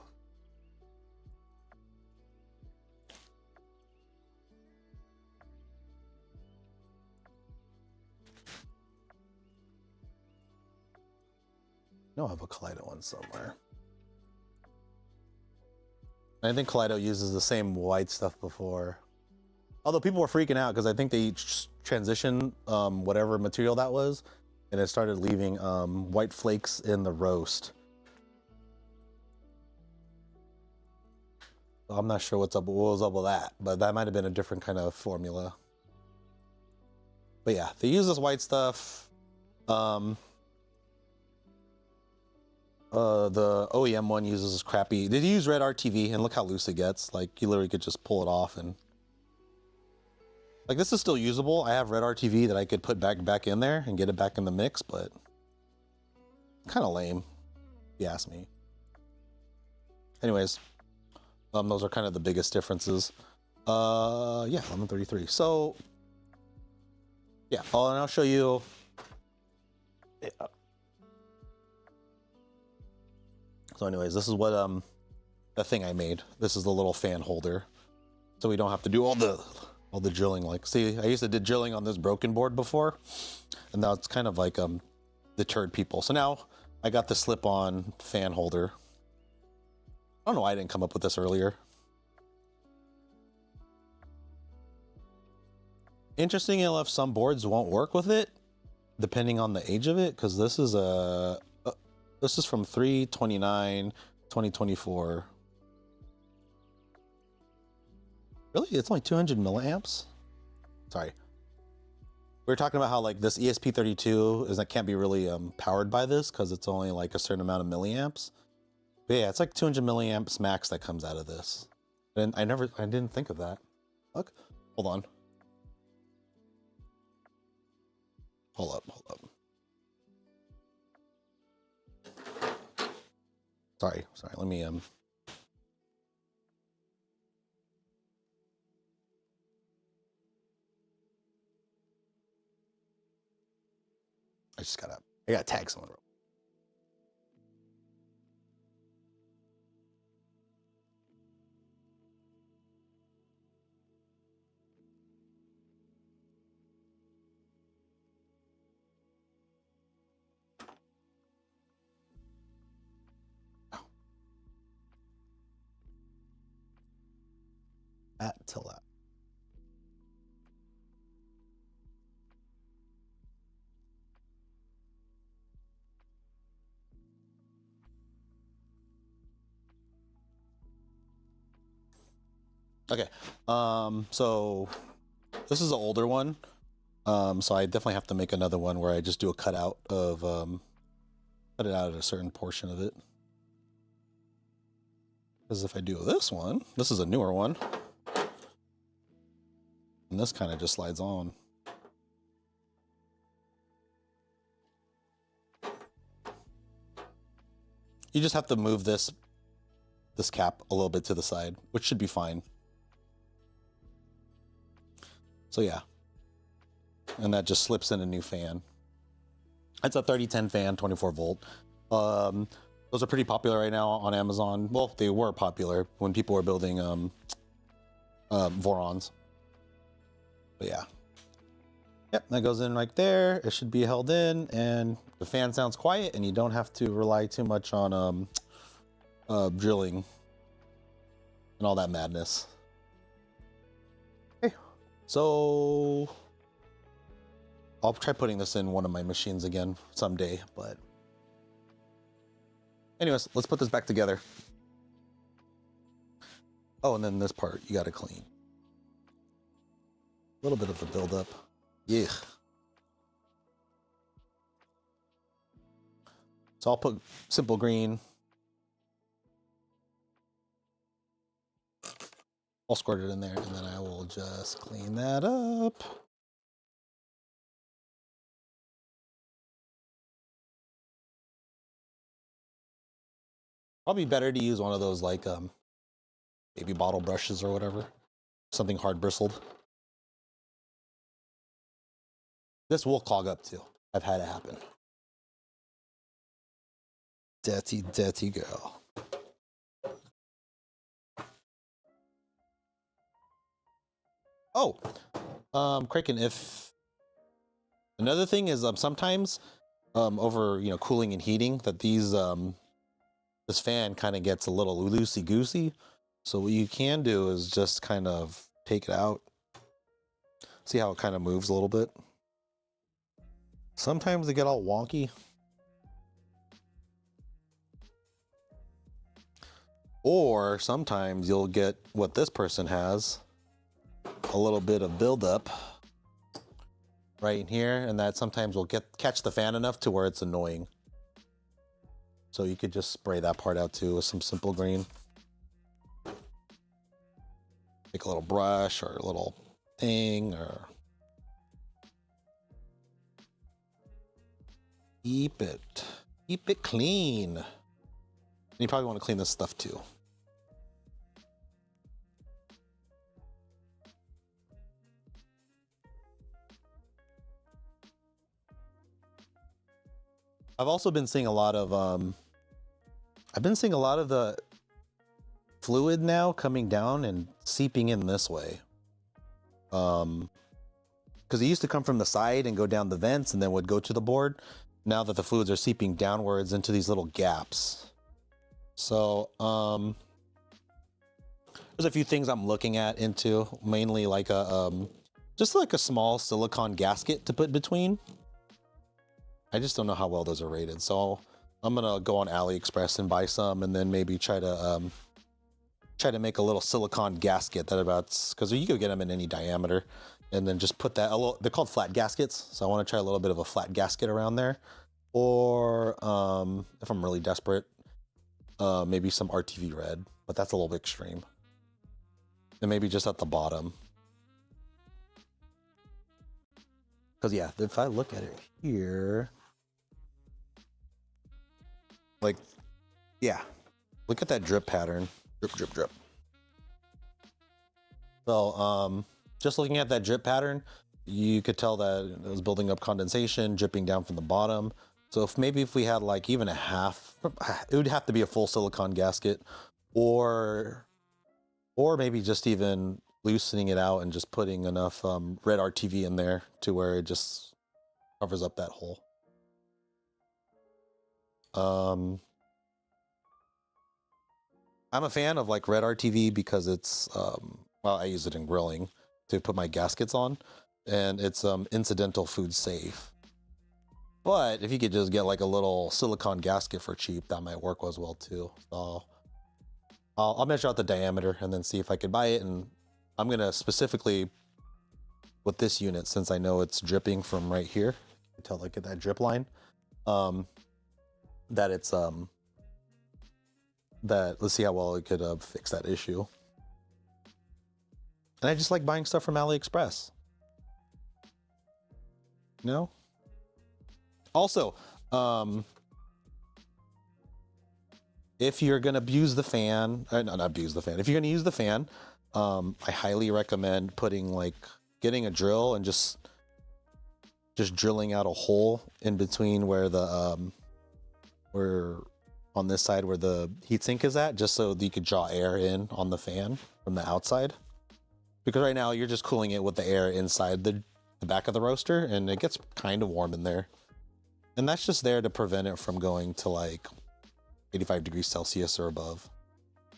I know I have a Kaleido one somewhere. I think Kaleido uses the same white stuff before. Although people were freaking out because I think they transitioned whatever material that was, and it started leaving white flakes in the roast. So I'm not sure what was up with that, but that might have been a different kind of formula. But yeah, they use this white stuff. The OEM one uses this crappy. They use red RTV, and look how loose it gets. Like you literally could just pull it off, and like this is still usable. I have red RTV that I could put back in there and get it back in the mix, but kind of lame, if you ask me. Anyways, those are kind of the biggest differences. Yeah, 1133. So yeah, and I'll show you. Yeah. So anyways, this is what the thing I made. This is the little fan holder, so we don't have to do all the drilling. Like, see, I used to do drilling on this broken board before, and now it's kind of like deterred people. So now I got the slip-on fan holder. I don't know why I didn't come up with this earlier. Interesting enough, some boards won't work with it, depending on the age of it, because this is from 3/29, 2024. Really? It's only 200 milliamps? Sorry. We were talking about how like this ESP32 can't be really powered by this because it's only like a certain amount of milliamps. But yeah, it's like 200 milliamps max that comes out of this. And I didn't think of that. Look, hold on. Hold up. Sorry, let me I gotta tag someone. Till that. Okay, so this is an older one, so I definitely have to make another one where I just do a cutout of cut it out at a certain portion of it. Because if I do this one, this is a newer one, and this kind of just slides on. You just have to move this cap a little bit to the side, which should be fine. So yeah, and that just slips in a new fan. It's a 3010 fan, 24 volt. Those are pretty popular right now on Amazon. Well, they were popular when people were building Vorons. But yeah. Yep, that goes in right there. It should be held in, and the fan sounds quiet, and you don't have to rely too much on drilling and all that madness. Okay, so I'll try putting this in one of my machines again someday, but anyways, let's put this back together. Oh, and then this part you gotta clean. A little bit of the buildup. Yeah. So I'll put simple green. I'll squirt it in there, and then I will just clean that up. Probably better to use one of those like Maybe bottle brushes or whatever. Something hard bristled. This will clog up too. I've had it happen. Dirty, dirty girl. Oh, Kraken, if another thing is sometimes over cooling and heating that these this fan kind of gets a little loosey goosey. So what you can do is just kind of take it out. See how it kind of moves a little bit. Sometimes they get all wonky. Or sometimes you'll get what this person has, a little bit of buildup right in here, and that sometimes will catch the fan enough to where it's annoying. So you could just spray that part out too with some simple green. Take a little brush or a little thing, or keep it clean. And you probably want to clean this stuff too. I've also been seeing a lot of the fluid now coming down and seeping in this way. Because it used to come from the side and go down the vents and then would go to the board. Now that the fluids are seeping downwards into these little gaps. So there's a few things I'm looking into, mainly like just like a small silicone gasket to put between. I just don't know how well those are rated, so I'm gonna go on AliExpress and buy some, and then maybe try to make a little silicone gasket that because you could get them in any diameter, and then just put that they're called flat gaskets, so I want to try a little bit of a flat gasket around there, or if I'm really desperate, maybe some RTV red, but that's a little bit extreme, and maybe just at the bottom. Because yeah, if I look at it here, like, yeah, look at that drip pattern. Drip, drip, drip. So just looking at that drip pattern, you could tell that it was building up condensation, dripping down from the bottom. So if we had like even a half, it would have to be a full silicone gasket, or maybe just even loosening it out and just putting enough red RTV in there to where it just covers up that hole. I'm a fan of like red RTV because it's well, I use it in grilling to put my gaskets on, and it's incidental food safe. But if you could just get like a little silicone gasket for cheap, that might work as well too. So I'll measure out the diameter and then see if I could buy it. And I'm gonna specifically with this unit, since I know it's dripping from right here, you can tell, look at that drip line, that it's let's see how well it could fix that issue. And I just like buying stuff from AliExpress. Also, if you're gonna abuse the fan, not abuse the fan, if you're gonna use the fan, I highly recommend getting a drill and just drilling out a hole in between where on this side where the heatsink is at, just so that you could draw air in on the fan from the outside. Because right now you're just cooling it with the air inside the back of the roaster, and it gets kind of warm in there. And that's just there to prevent it from going to like 85 degrees Celsius or above.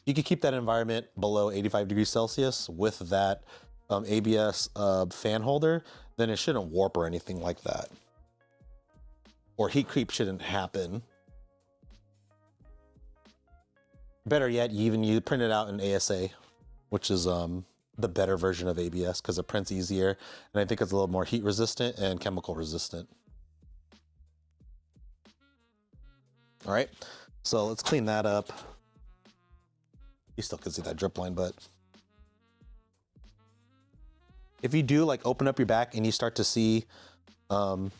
You could keep that environment below 85 degrees Celsius with that ABS fan holder, then it shouldn't warp or anything like that. Or heat creep shouldn't happen. Better yet, you print it out in ASA, which is the better version of ABS because it prints easier, and I think it's a little more heat resistant and chemical resistant. All right, so let's clean that up. You still can see that drip line, but if you do like open up your back and you start to see that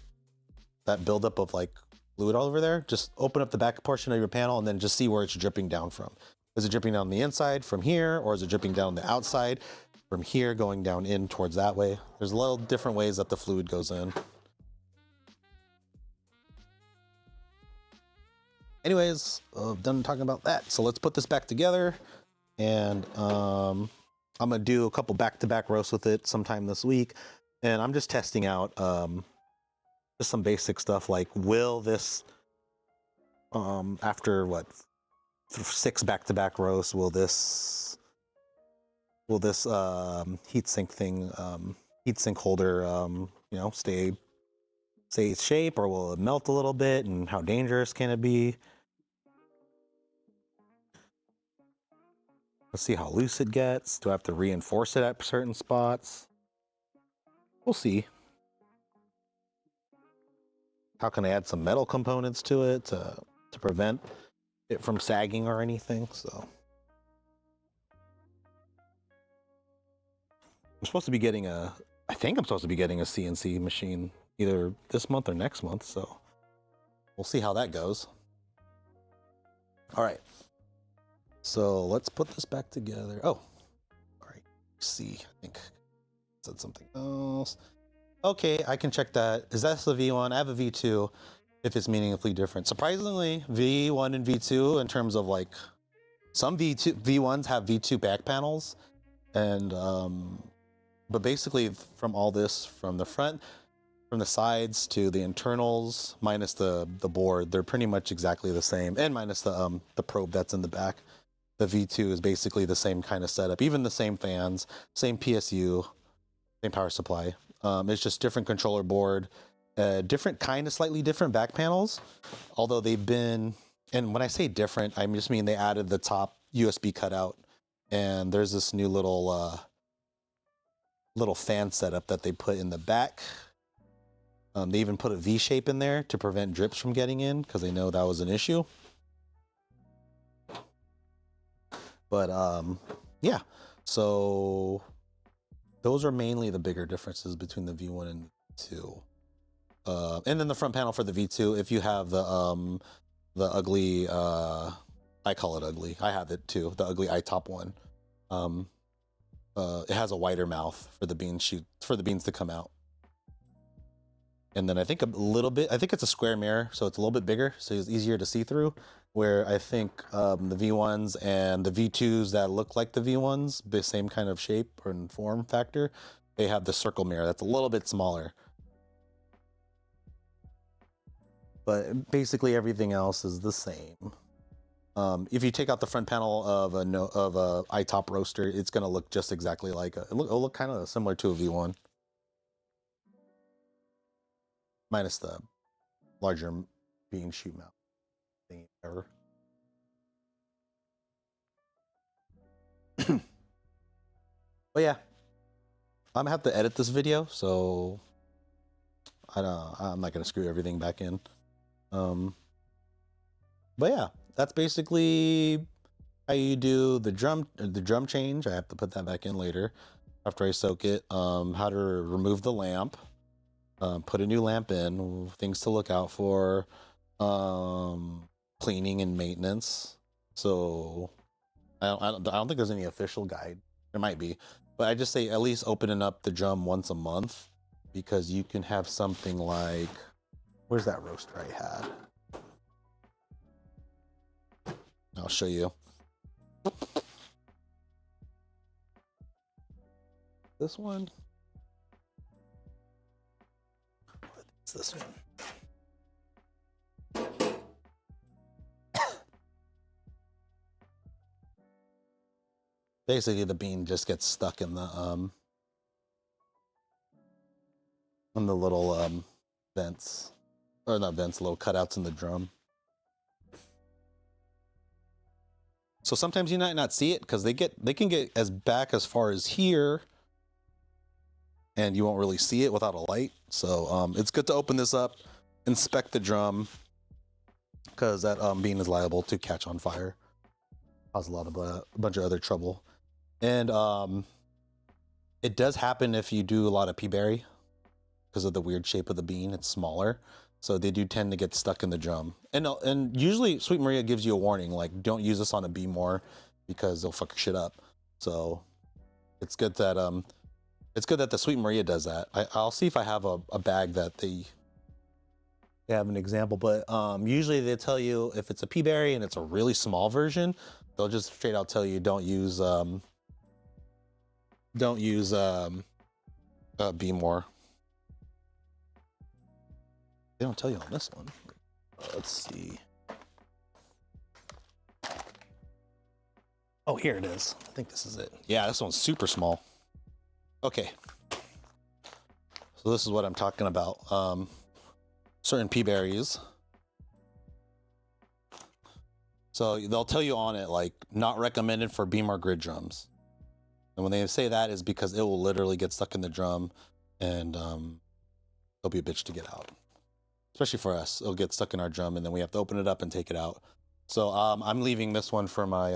buildup of like fluid all over there, just open up the back portion of your panel and then just see where it's dripping down from. Is it dripping down the inside from here, or is it dripping down the outside from here going down in towards that way? There's a little different ways that the fluid goes in. Anyways, done talking about that. So let's put this back together, and I'm gonna do a couple back-to-back roasts with it sometime this week. And I'm just testing out just some basic stuff like, will this after what 6 back-to-back roasts, will this heatsink thing, heatsink holder, you know, stay its shape, or will it melt a little bit, and how dangerous can it be? Let's see how loose it gets. Do I have to reinforce it at certain spots? We'll see. How can I add some metal components to it to prevent it from sagging or anything? So I'm supposed to be getting I think I'm supposed to be getting a CNC machine either this month or next month, so we'll see how that goes. All right, so let's put this back together. Oh, all right, see, I think I said something else. Okay, I can check that. Is that the V1? I have a V2 if it's meaningfully different. Surprisingly, V1 and V2 in terms of like, some V1s have V2 back panels, and but basically from all this, from the front, from the sides to the internals, minus the board, they're pretty much exactly the same, and minus the probe that's in the back. The V2 is basically the same kind of setup, even the same fans, same PSU, same power supply. It's just different controller board, different kind of slightly different back panels, although they've been, and when I say different, I just mean they added the top USB cutout, and there's this new little fan setup that they put in the back. They even put a V shape in there to prevent drips from getting in, because they know that was an issue. But yeah, so those are mainly the bigger differences between the V1 and V2. And then the front panel for the V2, if you have the ugly, I call it ugly, I have it too, the ugly iTop one. It has a wider mouth for the beans to come out. And then I think a little bit, I think it's a square mirror, so it's a little bit bigger, so it's easier to see through. Where I think the V1s and the V2s that look like the V1s, the same kind of shape or form factor, they have the circle mirror that's a little bit smaller. But basically everything else is the same. If you take out the front panel of a iTop Roaster, it's going to look just exactly like it'll look kind of similar to a V1. Minus the larger bean shoot mount thing ever. But yeah, I'm gonna have to edit this video, so I'm not gonna screw everything back in. But yeah, that's basically how you do the drum change. I have to put that back in later after I soak it. How to remove the lamp. Put a new lamp in, things to look out for, cleaning and maintenance. So I don't think there's any official guide. There might be, but I just say at least opening up the drum once a month, because you can have something like, where's that roaster I had? I'll show you. This one. It's this one. Basically, the bean just gets stuck in the little vents, or not vents, little cutouts in the drum. So sometimes you might not see it because they can get as back as far as here, and you won't really see it without a light. So it's good to open this up, inspect the drum, because that bean is liable to catch on fire, cause a bunch of other trouble. And it does happen if you do a lot of pea berry, because of the weird shape of the bean. It's smaller, So they do tend to get stuck in the drum. And usually Sweet Maria gives you a warning, like don't use this on a B more because they'll fuck your shit up. So it's good that the Sweet Maria does that. I'll see if I have a bag that they have an example, but usually they tell you if it's a pea berry and it's a really small version, they'll just straight out tell you don't use B more. They don't tell you on this one. Let's see. Oh, here it is. I think this is it. Yeah, this one's super small. Okay. So this is what I'm talking about. Certain pea berries. So they'll tell you on it, like, not recommended for beam or grid drums. And when they say that is because it will literally get stuck in the drum and it'll be a bitch to get out. Especially for us, it'll get stuck in our drum and then we have to open it up and take it out. So I'm leaving this one for my,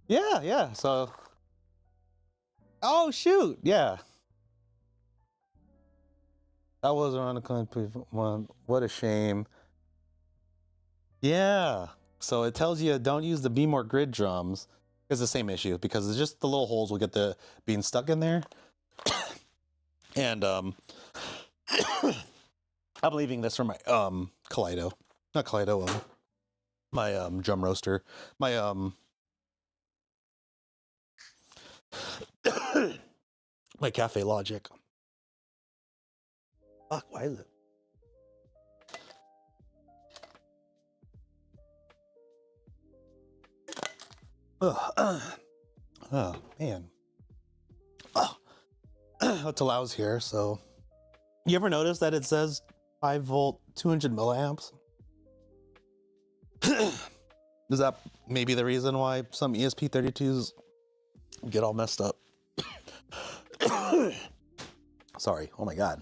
yeah, so. Oh, shoot, yeah. That was around the one. What a shame. Yeah, so it tells you don't use the beam or grid drums. It's the same issue because it's just the little holes will get the being stuck in there. And I'm leaving this for my Kaleido. Not Kaleido, my drum roaster. My my Cafe Logic. Fuck, why is it? Oh man. Oh. It's allows here, so you ever notice that it says 5 volt 200 milliamps? Is that maybe the reason why some ESP32s get all messed up? Sorry, oh my god.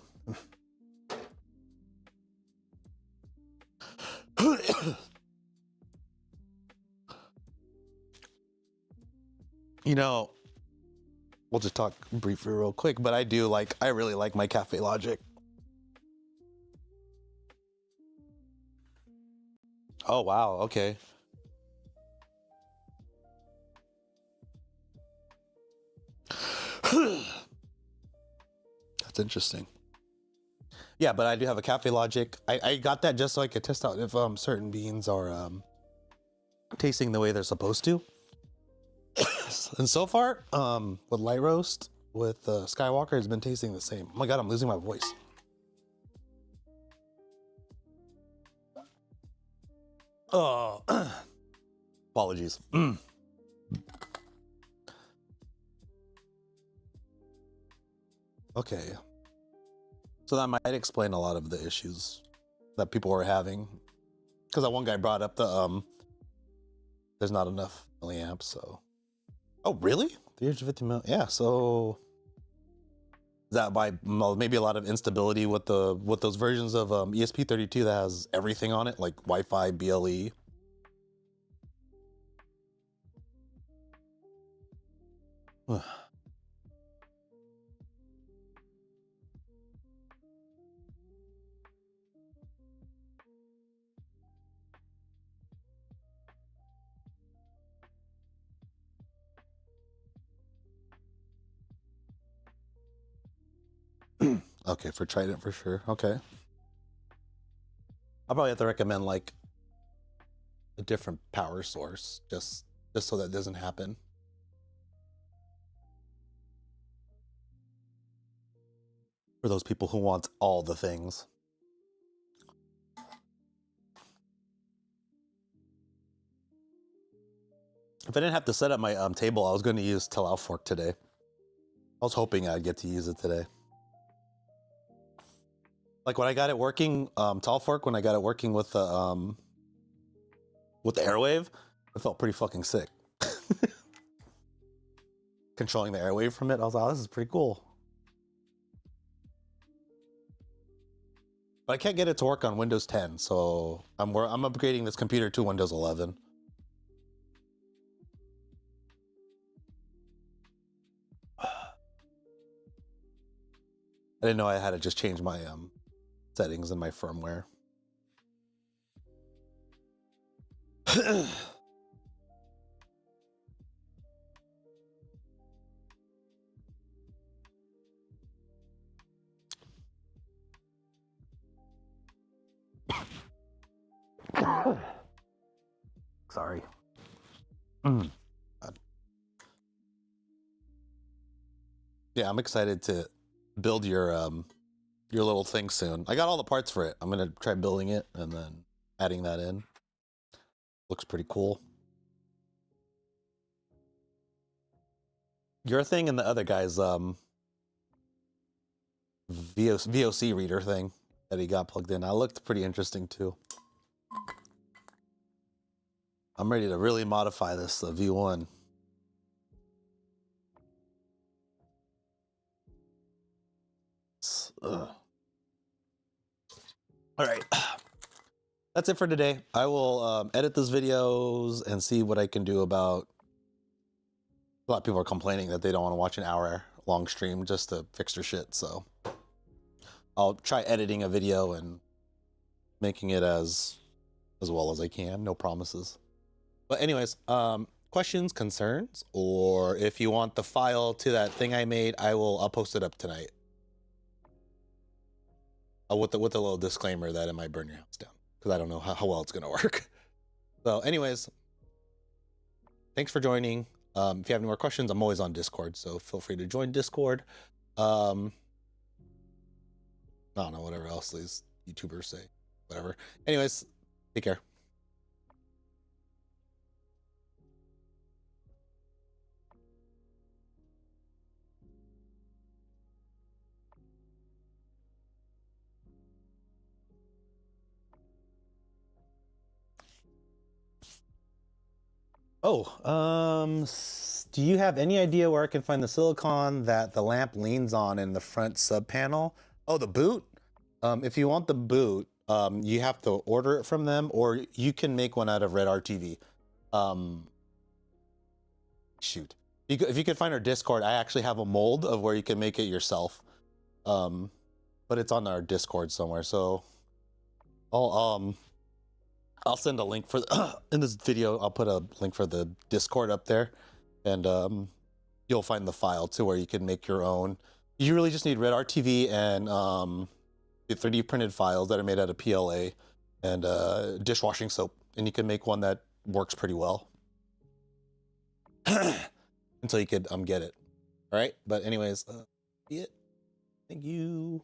You know, we'll just talk briefly real quick, but I really like my Cafe Logic. Oh wow, okay. That's interesting. Yeah, but I do have a Cafe Logic. I got that just so I could test out if certain beans are tasting the way they're supposed to. And so far, with light roast, with Skywalker, it's been tasting the same. Oh my god, I'm losing my voice. Oh, apologies. Okay. So that might explain a lot of the issues that people were having. Because that one guy brought up the, there's not enough milliamps, so. Oh, really? 350 mil, yeah, so. Is that by maybe a lot of instability with those versions of ESP32 that has everything on it, like Wi-Fi, BLE? Okay, for Trident for sure. Okay. I'll probably have to recommend like a different power source just so that doesn't happen. For those people who want all the things. If I didn't have to set up my table, I was going to use Tell Fork today. I was hoping I'd get to use it today. Like when I got it working, Tall Fork, when I got it working with the airwave, it felt pretty fucking sick. Controlling the airwave from it, I was like, oh, this is pretty cool. But I can't get it to work on Windows 10, so I'm upgrading this computer to Windows 11. I didn't know I had to just change my settings in my firmware. Sorry. Yeah, I'm excited to build your little thing soon. I got all the parts for it. I'm gonna try building it and then adding that in. Looks pretty cool. Your thing and the other guy's VOC reader thing that he got plugged in, that looked pretty interesting too. I'm ready to really modify this V1. All right, that's it for today. I will edit those videos and see what I can do about. A lot of people are complaining that they don't want to watch an hour-long stream just to fix their shit. So I'll try editing a video and making it as well as I can. No promises. But anyways, questions, concerns, or if you want the file to that thing I made, I'll post it up tonight. With a little disclaimer that it might burn your house down because I don't know how well it's gonna work. So anyways, thanks for joining. If you have any more questions, I'm always on Discord, so feel free to join Discord. I don't know, whatever else these YouTubers say, whatever. Anyways, take care. Do you have any idea where I can find the silicone that the lamp leans on in the front sub panel? Oh, the boot? If you want the boot, you have to order it from them, or you can make one out of Red RTV. Shoot. If you could find our Discord, I actually have a mold of where you can make it yourself. But it's on our Discord somewhere, so I'll send a link for in this video. I'll put a link for the Discord up there, and you'll find the file to where you can make your own. You really just need Red RTV and the 3D printed files that are made out of PLA and dishwashing soap, and you can make one that works pretty well until you could get it. All right, but anyways, see it. Thank you.